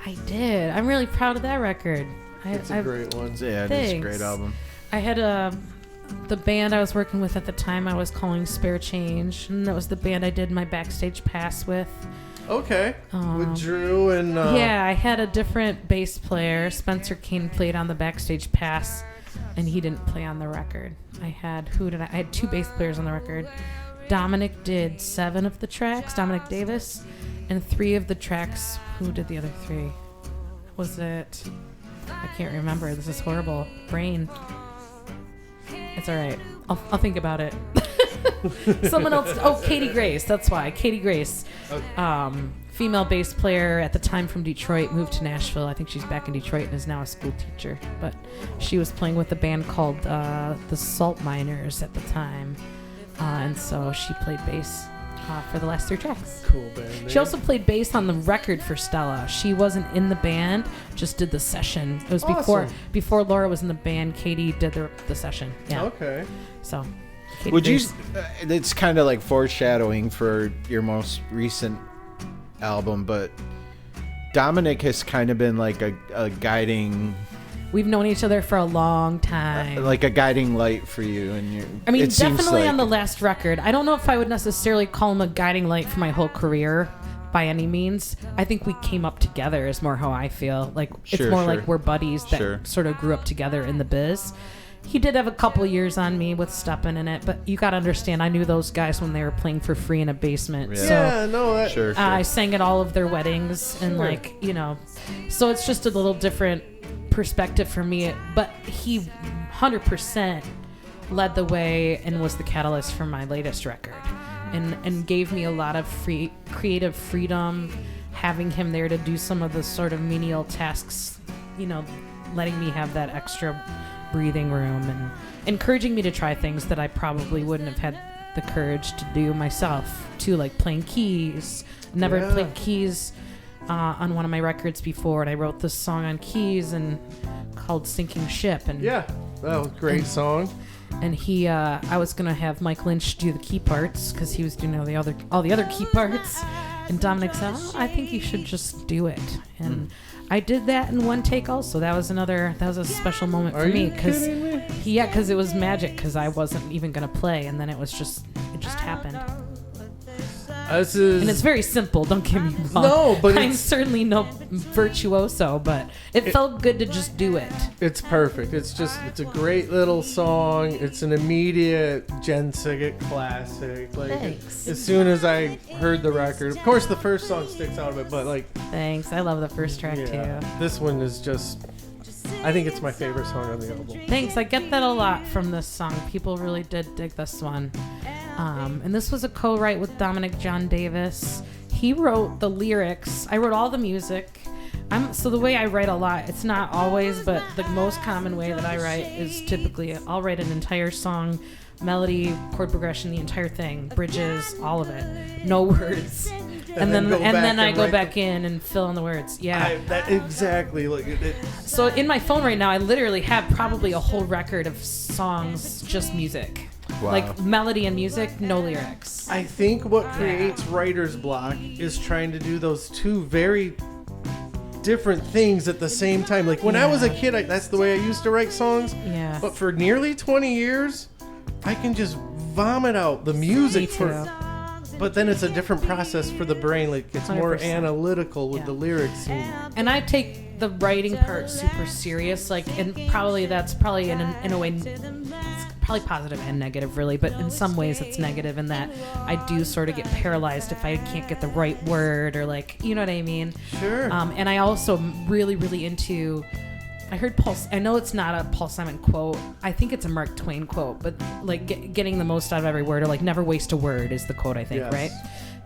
I did. I'm really proud of that record.
It's a great one.
Yeah, it is a great album.
I had the band I was working with at the time I was calling Spare Change, and that was the band I did my backstage pass with.
Okay. With Drew and...
Yeah, I had a different bass player. Spencer Kane played on the backstage pass, and he didn't play on the record. I had 2 bass players on the record. Dominic did 7 of the tracks, Dominic Davis, and 3 of the tracks. Who did the other 3? Was it... I can't remember. This is horrible. Brain. It's all right. I'll think about it. Someone else. Oh, Katie Grace. That's why. Katie Grace. Female bass player at the time from Detroit, moved to Nashville. I think she's back in Detroit and is now a school teacher. But she was playing with a band called the Salt Miners at the time. And so she played bass for the last 3 tracks.
Cool band.
She also played bass on the record for Stella. She wasn't in the band, just did the session. It was before Laura was in the band. Katie did the session. Yeah.
Okay.
So,
it's kind of like foreshadowing for your most recent album, but Dominic has kind of been like a guiding...
We've known each other for a long time.
Like a guiding light for you. And
I mean, definitely on the last record. I don't know if I would necessarily call him a guiding light for my whole career by any means. I think we came up together is more how I feel. Like it's more like we're buddies that sort of grew up together in the biz. He did have a couple years on me with stepping in it, but you got to understand, I knew those guys when they were playing for free in a basement.
Yeah.
So I sang at all of their weddings and so it's just a little different perspective for me, but he 100% led the way and was the catalyst for my latest record and gave me a lot of creative freedom, having him there to do some of the sort of menial tasks, letting me have that extra breathing room and encouraging me to try things that I probably wouldn't have had the courage to do myself too, like playing keys. Never played keys on one of my records before, and I wrote this song on keys and called Sinking Ship. And
that was a great song.
And I was gonna have Mike Lynch do the key parts because he was doing all the other key parts. And Dominic said, I think you should just do it. And I did that in one take also. That was a special moment for me because it was magic because I wasn't even gonna play, and then it just happened. And it's very simple, don't get me wrong.
No, but
I'm certainly no virtuoso, but it felt good to just do it.
It's perfect. It's a great little song. It's an immediate Jen Sygit classic.
Thanks.
As soon as I heard the record, of course the first song sticks out of it, but
Thanks. I love the first track too.
This one is I think it's my favorite song on the album.
Thanks. I get that a lot from this song. People really did dig this one. And this was a co-write with Dominic John Davis. He wrote the lyrics. I wrote all the music. So the way I write a lot, it's not always, but the most common way that I write is typically I'll write an entire song, melody, chord progression, the entire thing, bridges, all of it, no words. And then I go back in and fill in the words. Yeah.
Exactly.
So in my phone right now, I literally have probably a whole record of songs, just music.
Wow.
Like melody and music, no lyrics.
I think what creates writer's block is trying to do those two very different things at the same time. Like when I was a kid, that's the way I used to write songs.
Yeah.
But for nearly 20 years, I can just vomit out the music but then it's a different process for the brain. Like it's 100%. More analytical with the lyrics.
And I take the writing part super serious. And that's probably in a way, it's probably positive and negative really, but in some ways it's negative in that I do sort of get paralyzed if I can't get the right word or you know what I mean?
Sure.
And I also really, really into I heard Paul. I know it's not a Paul Simon quote. I think it's a Mark Twain quote, but like getting the most out of every word, or like never waste a word, is the quote, I think,
Yes.
right?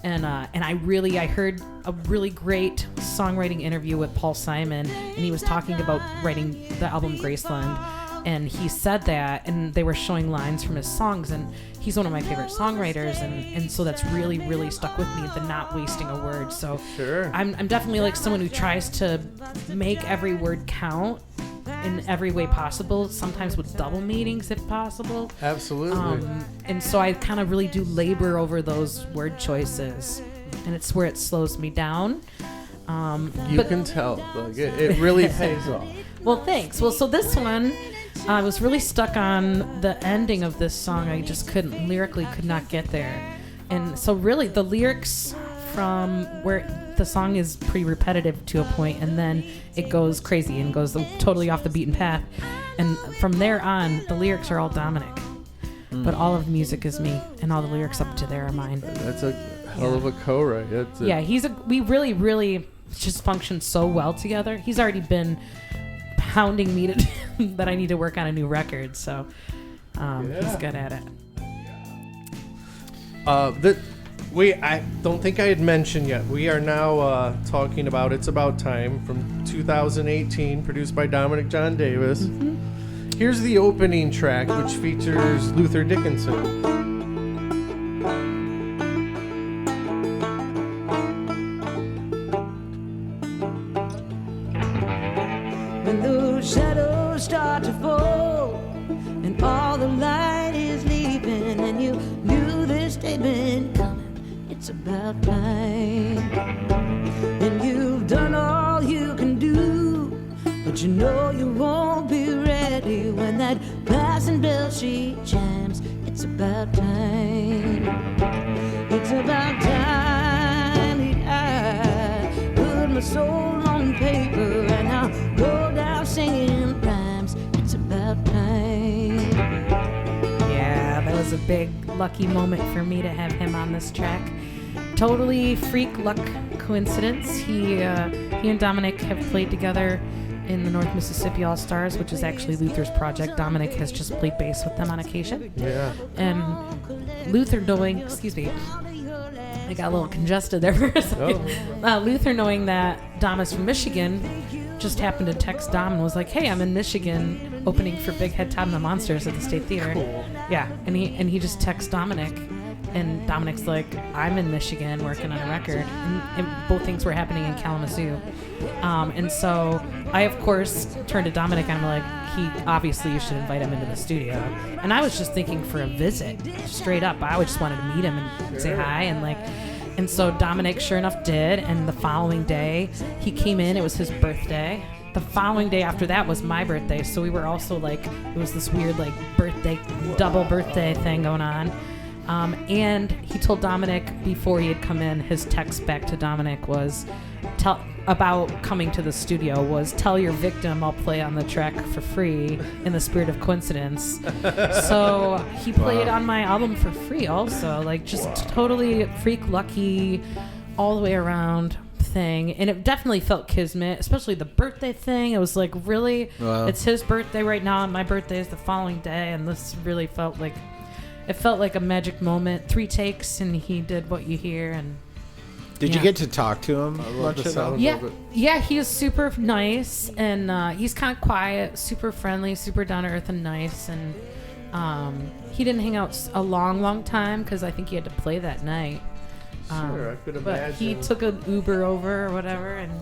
And I heard a really great songwriting interview with Paul Simon, and he was talking about writing the album Graceland, and he said that, and they were showing lines from his songs, and he's one of my favorite songwriters, and so that's really, really stuck with me, the not wasting a word. So
Sure.
I'm definitely like someone who tries to make every word count in every way possible, sometimes with double meanings if possible.
Absolutely.
And so I kind of really do labor over those word choices, and it's where it slows me down.
You can tell. Like, it really pays off.
Well, thanks. Well, so this one, I was really stuck on the ending of this song. I just could not get there. And so really the lyrics from where the song is pretty repetitive to a point, and then it goes crazy and goes totally off the beaten path. And from there on, the lyrics are all Dominic. But all of the music is me, and all the lyrics up to there are mine.
That's a hell of a co-write.
We really, really just function so well together. He's already been hounding me to that I need to work on a new record, so he's good at it.
I don't think I had mentioned yet. We are now talking about "It's About Time" from 2018, produced by Dominic John Davis. Here's the opening track, which features Luther Dickinson.
When those shadows start to fall and all the light is leaving, and you knew this day been coming, it's about time. And you've done all you can do, but you know you won't be ready when that passing bell she chimes. It's about time. It's about time that I put my soul on paper and I'll go down singing rhymes. It's about time.
Yeah, that was a big lucky moment for me to have him on this track. Totally freak luck coincidence. He and Dominic have played together in the North Mississippi All Stars, which is actually Luther's project. Dominic has just played bass with them on occasion.
Yeah.
And Luther knowing, excuse me, I got a little congested there for a second. Luther knowing that Dom is from Michigan, just happened to text Dom and was like, "Hey, I'm in Michigan opening for Big Head Todd and the Monsters at the State Theater."
Cool.
Yeah, and he just texts Dominic, and Dominic's like, "I'm in Michigan working on a record," and both things were happening in Kalamazoo. And so I, of course, turned to Dominic and I'm like, you should invite him into the studio. And I was just thinking for a visit, straight up. I just wanted to meet him and say hi, and so Dominic sure enough did. And the following day he came in. It was his birthday. The following day after that was my birthday, so we were also like, it was this weird like double birthday thing going on. And he told Dominic before he had come in, his text back to Dominic was about coming to the studio was, "Tell your victim I'll play on the track for free in the spirit of coincidence." So he played on my album for free also, like just totally freak lucky all the way around thing. And it definitely felt kismet, especially the birthday thing. It was like, really, it's his birthday right now and my birthday is the following day, and this really felt like a magic moment. 3 takes and he did what you hear. And
Did you get to talk to him much
the
at all?
sound.
Yeah, he is super nice, and he's kind of quiet, super friendly, super down to earth and nice. And he didn't hang out a long time because I think he had to play that night.
Sure, I could
But
imagine.
he took an Uber over or whatever, and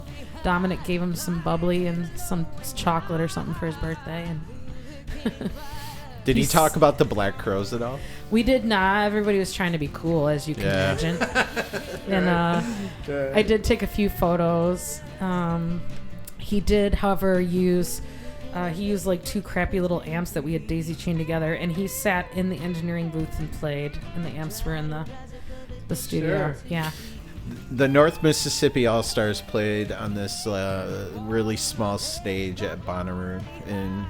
Dominic gave him some bubbly and some chocolate or something for his birthday. And
Did he talk about the Black Crowes at all?
we did not. Everybody was trying to be cool, as you can imagine. And I did take a few photos. He did, however, use like 2 crappy little amps that we had daisy chained together, and he sat in the engineering booth and played, and the amps were in the studio.
Sure.
Yeah.
The North Mississippi All Stars played on this really small stage at Bonnaroo in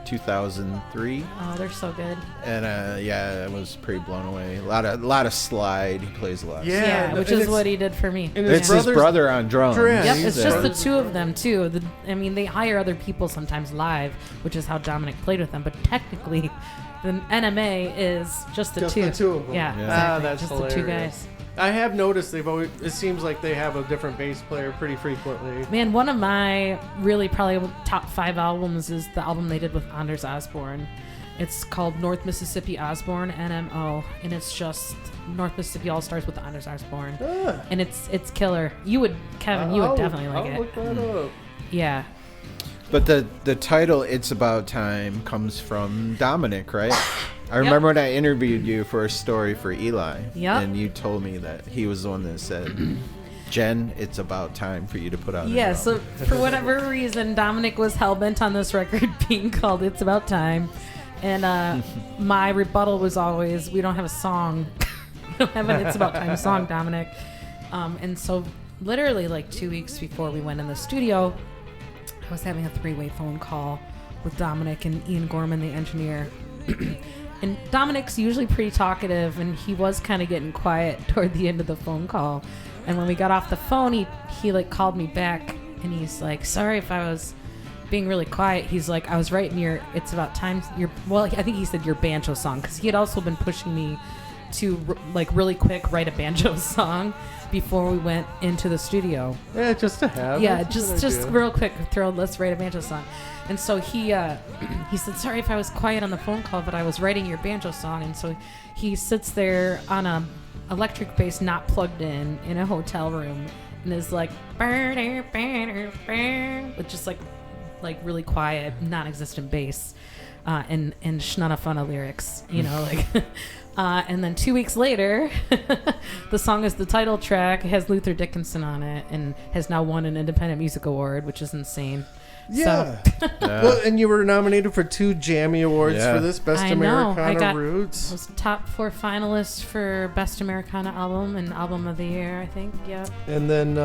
2003.
Oh, they're so good.
And yeah, I was pretty blown away. A lot of slide. He plays a lot.
Yeah,
Which
and
is
it's-
what he did for me.
And
It's his brother on drums.
Yeah,
Yep,
he's
it's just the
there.
two of them too. I mean, they hire other people sometimes live, which is how Dominic played with them. But technically, the NMA is just the
Just
two.
the two of them.
Yeah,
Yeah.
exactly.
That's
just
hilarious.
the two guys.
I have noticed they've always. It seems like they have a different bass player pretty frequently.
Man, one of my really probably top 5 albums is the album they did with Anders Osborne. It's called North Mississippi Osborne, NMO, and it's just North Mississippi All Stars with Anders Osborne,
Ah,
and it's killer. You would, Kevin, you would definitely like
I'll
it.
look that up.
Yeah,
But the title "It's About Time" comes from Dominic, right? I remember when I interviewed you for a story for Eli,
Yep.
and you told me that he was the one that said, "Jen, it's about time for you to put out."
yeah.
an
So
album."
for whatever reason, Dominic was hell bent on this record being called "It's About Time," and my rebuttal was always, "We don't have a song. We don't have an It's About Time song, Dominic." And so literally like 2 weeks before we went in the studio, I was having a 3-way phone call with Dominic and Ian Gorman, the engineer. And Dominic's usually pretty talkative, and he was kind of getting quiet toward the end of the phone call. And when we got off the phone, he like called me back, and he's like, "Sorry if I was being really quiet." He's like, "I was writing your It's About Time, well, I think he said your banjo song, because he had also been pushing me to like really quick write a banjo song before we went into the studio."
Yeah, just to have.
Yeah,
That's a good
just
idea.
real quick, let's write a banjo song. And so he said, "Sorry if I was quiet on the phone call, but I was writing your banjo song." And so he sits there on a electric bass not plugged in a hotel room and is like with just like really quiet, non-existent bass and Schnunafuna lyrics, like. And then 2 weeks later, the song is the title track. It has Luther Dickinson on it and has now won an Independent Music Award, which is insane.
Yeah.
Yeah.
Well, and you were nominated for 2 Jammy Awards
Yeah.
for this Best
I know.
Americana Roots.
I was top 4 finalists for Best Americana Album and Album of the Year, I think. Yeah.
And then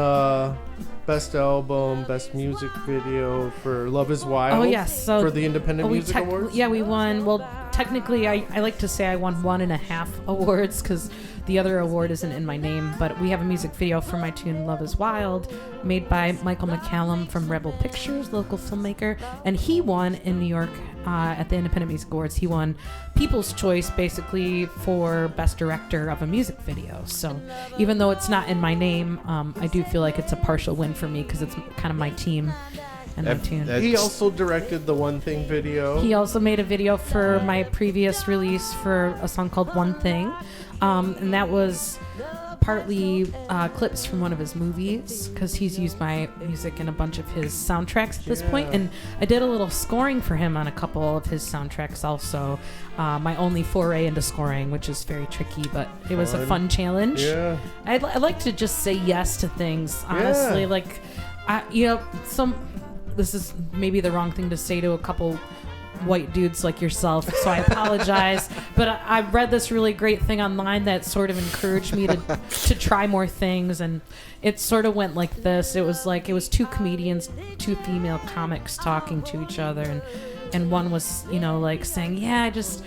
Best Album, Best Music Video for Love is Wild.
Oh, yes. So
for the Independent Music Awards.
Yeah, we won. Well, technically, I like to say I won 1.5 awards because the other award isn't in my name. But we have a music video for my tune "Love Is Wild," made by Michael McCallum from Rebel Pictures, local filmmaker, and he won in New York at the Independent Music Awards. He won People's Choice basically for Best Director of a Music Video. So even though it's not in my name, I do feel like it's a partial win for me because it's kind of my team and my tune.
He also directed the One Thing video.
He also made a video for my previous release for a song called One Thing. And that was partly clips from one of his movies because he's used my music in a bunch of his soundtracks at this point. And I did a little scoring for him on a couple of his soundtracks also. My only foray into scoring, which is very tricky, but it was a fun challenge.
Yeah.
I like to just say yes to things, honestly.
Yeah.
Like, this is maybe the wrong thing to say to a couple white dudes like yourself, so I apologize. But I read this really great thing online that sort of encouraged me to try more things, and it sort of went like this. It was 2 comedians, 2 female comics talking to each other, and one was saying, yeah, I just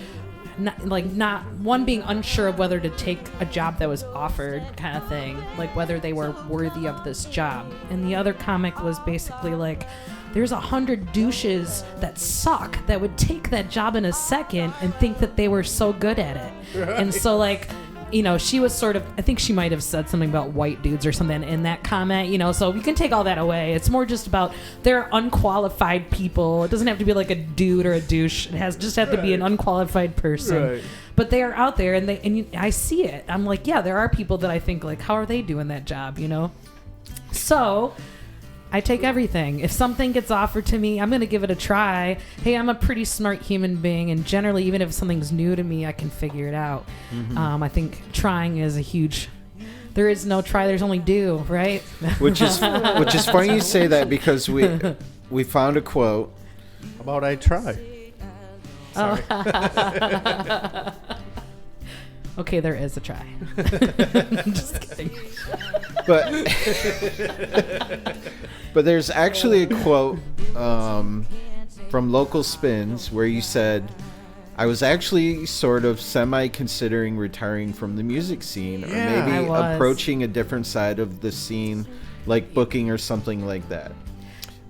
not one being unsure of whether to take a job that was offered, kind of thing, like whether they were worthy of this job. And the other comic was basically like, there's 100 douches that suck that would take that job in a second and think that they were so good at it. Right. And so she was sort of, I think she might have said something about white dudes or something in that comment, so you can take all that away. It's more just about they're unqualified people. It doesn't have to be like a dude or a douche. It just have to be an unqualified person.
Right.
But they are out there, and I see it. I'm like, yeah, there are people that I think, like, how are they doing that job, So I take everything. If something gets offered to me, I'm going to give it a try. Hey, I'm a pretty smart human being, and generally, even if something's new to me, I can figure it out. Mm-hmm. I think trying is a huge... There is no try, there's only do, right?
Which is funny you say that because we found a quote
about I try. Sorry.
Okay, there is a try. Just kidding.
But there's actually a quote from from Local Spins, where you said, I was actually sort of semi-considering retiring from the music scene, or
Yeah,
maybe
I was.
approaching a different side of the scene, like booking or something like that.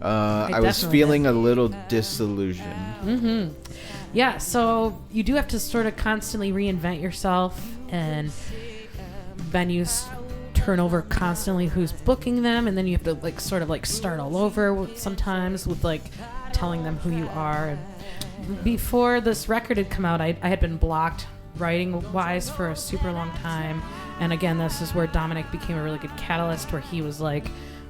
I was
definitely
feeling a little disillusioned.
Yeah, so you do have to sort of constantly reinvent yourself, and venues turn over constantly who's booking them, and then you have to like sort of like start all over sometimes with like telling them who you are. And before this record had come out, I had been blocked writing wise for a super long time, and again, this is where Dominic became a really good catalyst, where he was like,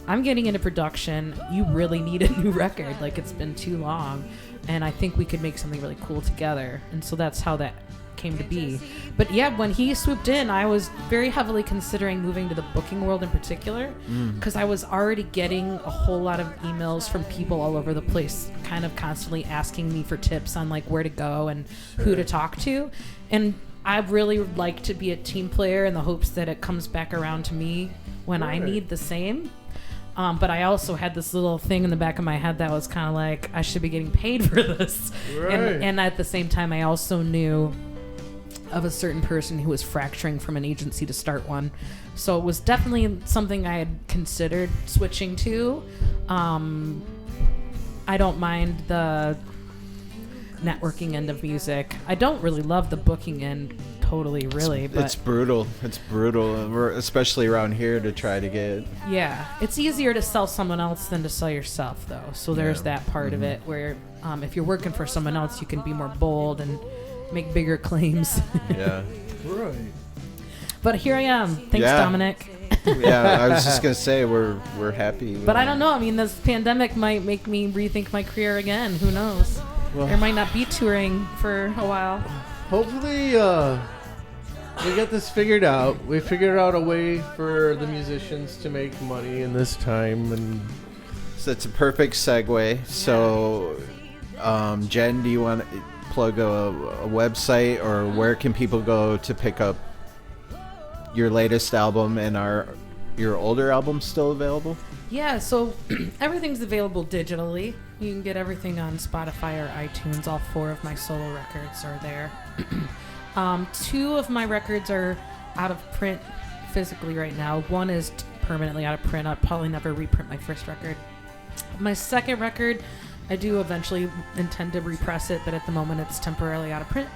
I'm getting into production, you really need a new record, like it's been too long, and I think we could make something really cool together. And so that's how that came to be. But yeah, when he swooped in, I was very heavily considering moving to the booking world in particular, because I was already getting a whole lot of emails from people all over the place, kind of constantly asking me for tips on like where to go and who to talk to. And I really would like to be a team player in the hopes that it comes back around to me when I need the same. But I also had this little thing in the back of my head that was kind of like, I should be getting paid for this.
Right.
And at the same time, I also knew of a certain person who was fracturing from an agency to start one. So it was definitely something I had considered switching to. I don't mind the networking end of music. I don't really love the booking end totally, really. But
It's brutal. It's brutal, and especially around here to try to get.
yeah, it's easier to sell someone else than to sell yourself, though. So there's
Yeah.
that part of it where if you're working for someone else, you can be more bold and make bigger claims.
Yeah.
Right.
But here I am. Thanks,
Yeah.
Dominic.
Yeah, I was just gonna say we're happy.
But I don't know. I mean, this pandemic might make me rethink my career again. Who knows?
Well,
There might not be touring for a while.
hopefully, we get this figured out. We figured out a way for the musicians to make money in this time, and
So it's a perfect segue. So, Jen, do you want to plug a website, or where can people go to pick up your latest album, and your older album still available?
Yeah, so everything's available digitally. You can get everything on Spotify or iTunes. All 4 of my solo records are there. 2 of my records are out of print physically right now. 1 is permanently out of print. I'll probably never reprint my first record. My second record, I do eventually intend to repress it, but at the moment it's temporarily out of print.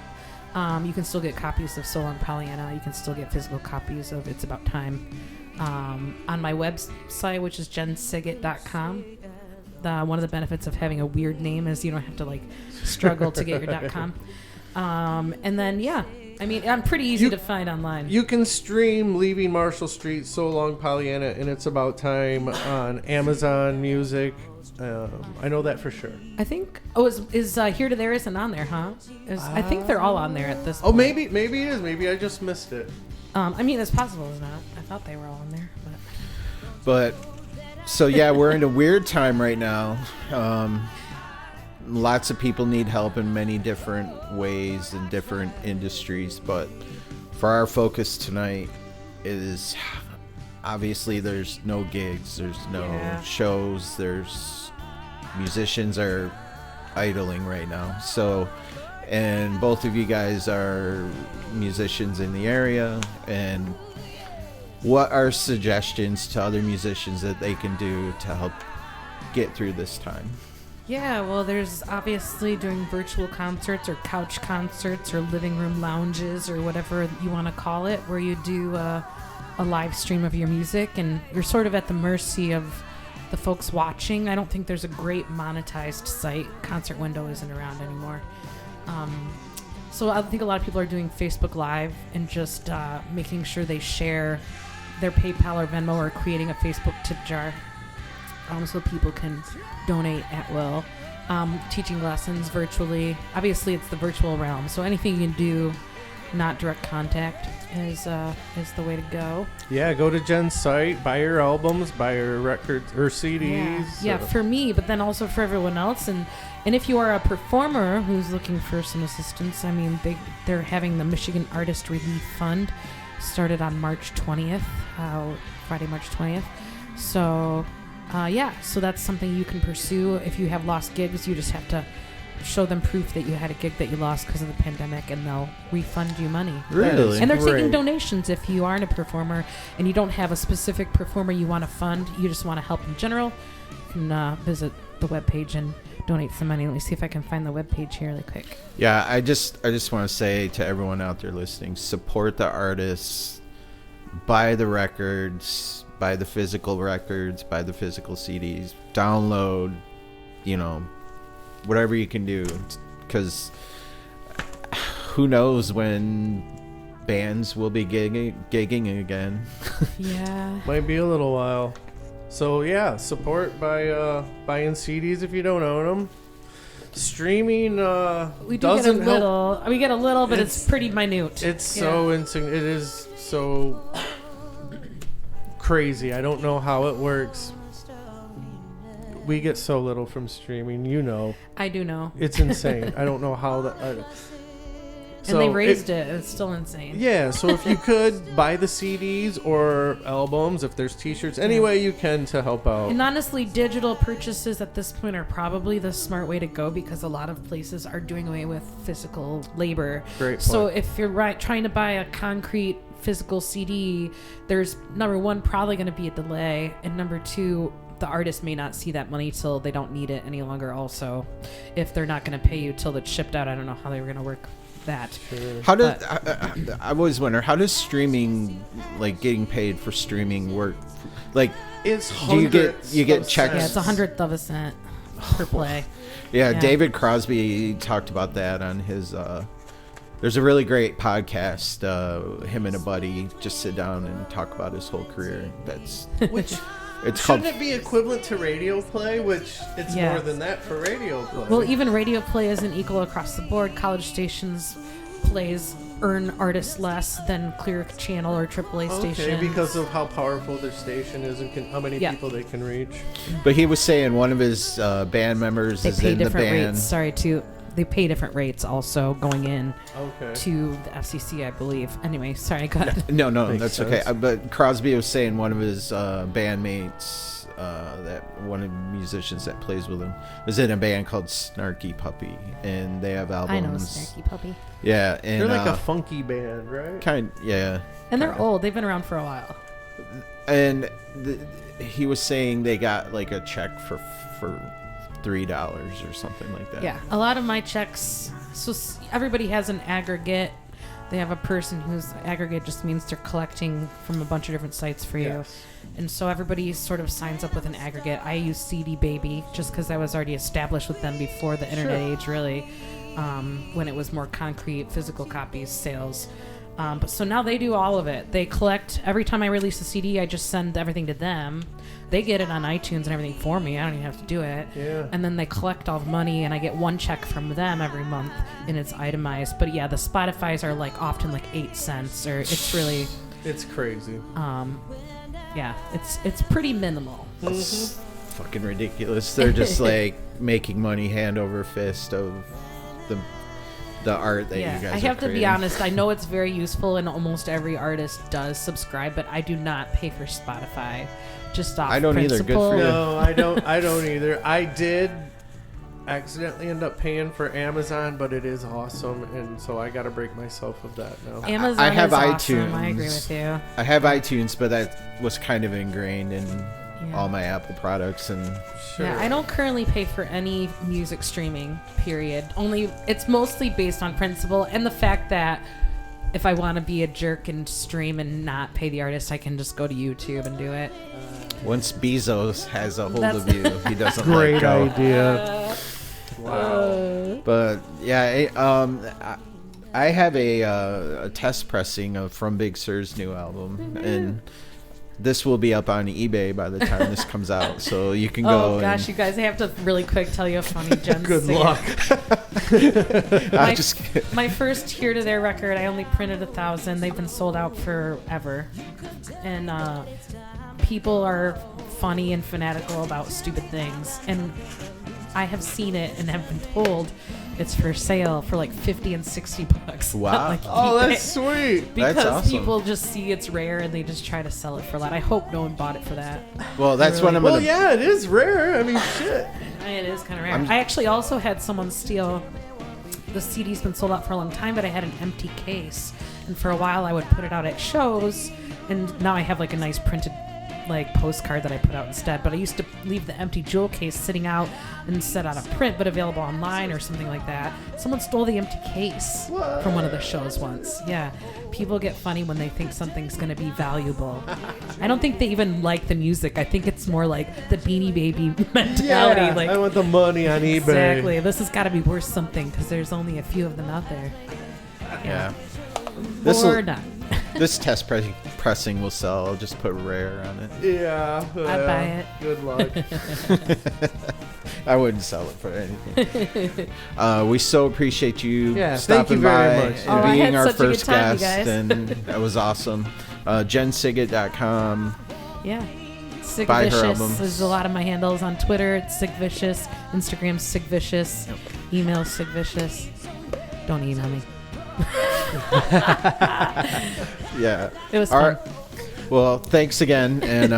You can still get copies of So Long Pollyanna. You can still get physical copies of It's About Time. On my website, which is jensygit.com. One of the benefits of having a weird name is you don't have to like struggle to get your .com. And then yeah, I mean I'm pretty easy to find online.
you can stream Leaving Marshall Street, So Long Pollyanna, and It's About Time on Amazon Music. I know that for sure.
I think is Here to There isn't on there, huh? I think they're all on there at this
Oh,
point.
maybe it is. Maybe I just missed it.
I mean it's possible it's not. I thought they were all on there,
But so yeah, we're in a weird time right now. Lots of people need help in many different ways in different industries, but for our focus tonight is obviously there's no gigs, there's no shows, there's musicians are idling right now. So, and both of you guys are musicians in the area, and what are suggestions to other musicians that they can do to help get through this time?
Yeah, well, there's obviously doing virtual concerts or couch concerts or living room lounges or whatever you want to call it, where you do a live stream of your music and you're sort of at the mercy of the folks watching. I don't think there's a great monetized site. Concert Window isn't around anymore. So I think a lot of people are doing Facebook Live and just making sure they share their PayPal or Venmo or creating a Facebook tip jar. So people can donate at will. Teaching lessons virtually. Obviously, it's the virtual realm, so anything you can do, not direct contact, is the way to go.
Yeah, go to Jen's site, buy your albums, buy your records or CDs.
Yeah, for me, but then also for everyone else. And if you are a performer who's looking for some assistance, I mean, they're having the Michigan Artist Relief Fund started on March 20th, Friday, March 20th. So... so that's something you can pursue. If you have lost gigs, you just have to show them proof that you had a gig that you lost because of the pandemic, and they'll refund you money.
Really?
And they're
Great.
taking donations if you aren't a performer and you don't have a specific performer you want to fund. You just want to help in general. You can visit the webpage and donate some money. Let me see if I can find the webpage here really quick.
Yeah, I just want to say to everyone out there listening, support the artists, buy the records, buy the physical records, buy the physical CDs, download, whatever you can do, because who knows when bands will be gigging again.
Yeah.
Might be a little while. So yeah, support by buying CDs if you don't own them. Streaming
We do get a
doesn't help.
little. We get a little, but it's
It's-
pretty minute.
It's so insignificant. It is so crazy. I don't know how it works. We get so little from streaming.
I do know.
It's insane. I don't know how that.
And they raised it. It's still insane.
Yeah, so if you could buy the CDs or albums, if there's T-shirts, any way you can to help out.
And honestly, digital purchases at this point are probably the smart way to go because a lot of places are doing away with physical labor.
Great
So
point.
if you're trying to buy a concrete physical CD, there's number one, probably going to be a delay, and number two, the artist may not see that money till they don't need it any longer. Also, if they're not going to pay you till it's shipped out, I don't know how they were going to work that.
How does I always wonder, how does streaming, like getting paid for streaming, work? Like,
It's
do you get
hundreds
checks?
of
Yeah,
cents.
it's 100th of a cent per play.
Yeah,
Yeah.
David Crosby talked about that on his. There's a really great podcast. Him and a buddy just sit down and talk about his whole career.
Which
It's called.
shouldn't it be equivalent to radio play? Which it's
Yeah.
more than that for radio play.
Well, even radio play isn't equal across the board. College stations plays earn artists less than Clear Channel or AAA
okay,
stations.
because of how powerful their station is and how many
Yeah.
people they can reach.
But he was saying one of his band members
they
is
pay
in the
different
band.
rates. Sorry, they pay different rates also going in
Okay.
to the FCC, I believe. Anyway, sorry, go ahead.
No,
Makes
that's
sense.
okay. But Crosby was saying one of his bandmates, that one of the musicians that plays with him, is in a band called Snarky Puppy, and they have albums.
I know Snarky Puppy.
Yeah, and
They're like a funky band, right?
yeah.
And they're old. They've been around for a while.
And he was saying they got like a check for $3 or something like that.
Yeah, a lot of my checks. So everybody has an aggregate. They have a person whose aggregate just means they're collecting from a bunch of different sites for you.
Yes.
And so everybody sort of signs up with an aggregate. I use CD Baby just because I was already established with them before the internet age, really, when it was more concrete physical copies sales. But so now they do all of it. They collect every time I release a CD. I just send everything to them. They get it on iTunes and everything for me. I don't even have to do it.
Yeah.
And then they collect all the money, and I get one check from them every month, and it's itemized. But yeah, the Spotify's are like often like 8 cents, or it's really,
It's crazy.
yeah, it's pretty minimal.
It's fucking ridiculous. They're just like making money hand over fist of the art that you guys
I
are
have to be
creating.
honest. I know it's very useful, and almost every artist does subscribe, but I do not pay for Spotify. Just off
I don't either. Good
principle.
for you.
No, I don't. I don't either. I did accidentally end up paying for Amazon, but it is awesome, and so I got to break myself of that now.
Amazon
I have
is awesome. I
iTunes.
agree with you.
I have iTunes, but that was kind of ingrained in
Yeah.
all my Apple products, and
Sure.
Yeah, I don't currently pay for any music streaming, period. Only it's mostly based on principle and the fact that if I want to be a jerk and stream and not pay the artist, I can just go to YouTube and do it.
once Bezos has a hold
That's-
of you, he doesn't
Great
let go.
idea. Wow.
But yeah, I have a test pressing of From Big Sur's new album, and this will be up on eBay by the time this comes out, so you can go.
Oh gosh, you guys, I have to really quick tell you a funny Jen
Good
Sygit.
luck.
I just
My first Here to There record, I only printed 1,000. They've been sold out forever. And people are funny and fanatical about stupid things. And I have seen it and have been told it's for sale for like $50 and $60.
Wow.
Like
Oh,
eBay.
that's sweet.
Because
That's awesome.
people just see it's rare and they just try to sell it for that. I hope no one bought it for that.
Well, that's what I'm
Well,
gonna.
yeah, it is rare. I mean, shit.
It is kind of rare. I actually also had someone steal. The CD's been sold out for a long time, but I had an empty case, and for a while I would put it out at shows, and now I have like a nice printed like postcard that I put out instead. But I used to leave the empty jewel case sitting out and set out a print, but available online or something like that. Someone stole the empty case from one of the shows once. Yeah, people get funny when they think something's going to be valuable. I don't think they even like the music. I think it's more like the Beanie Baby mentality.
Yeah,
like
I want the money on eBay.
exactly. This has got to be worth something because there's only a few of them out there.
Yeah.
Or not.
This test pressing will sell. I'll just put rare on it.
Yeah.
I'd buy it.
Good luck.
I wouldn't sell it for anything. We so appreciate you
Yeah, thank
stopping
you very
by
much.
and
Oh, I
being
had
our
such a good
first
time, you
guest,
guys.
and that was awesome. JenSygit.com.
Yeah. Sig
Buy her
Vicious
albums.
is a lot of my handles on Twitter. It's Sig Vicious. Instagram Sig Vicious. Email Sig Vicious. Don't email me.
Yeah.
It was
All
fun.
right. Well, thanks again, and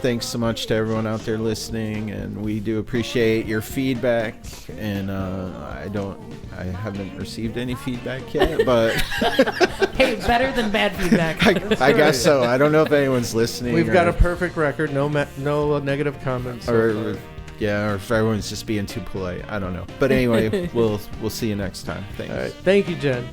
thanks so much to everyone out there listening. And we do appreciate your feedback. And I haven't received any feedback yet, but
Hey, better than bad feedback.
I guess so. I don't know if anyone's listening.
We've
or,
got a perfect record. No negative comments. so
or
far.
yeah, or if everyone's just being too polite. I don't know. But anyway, we'll see you next time. Thanks.
All right. Thank you, Jen.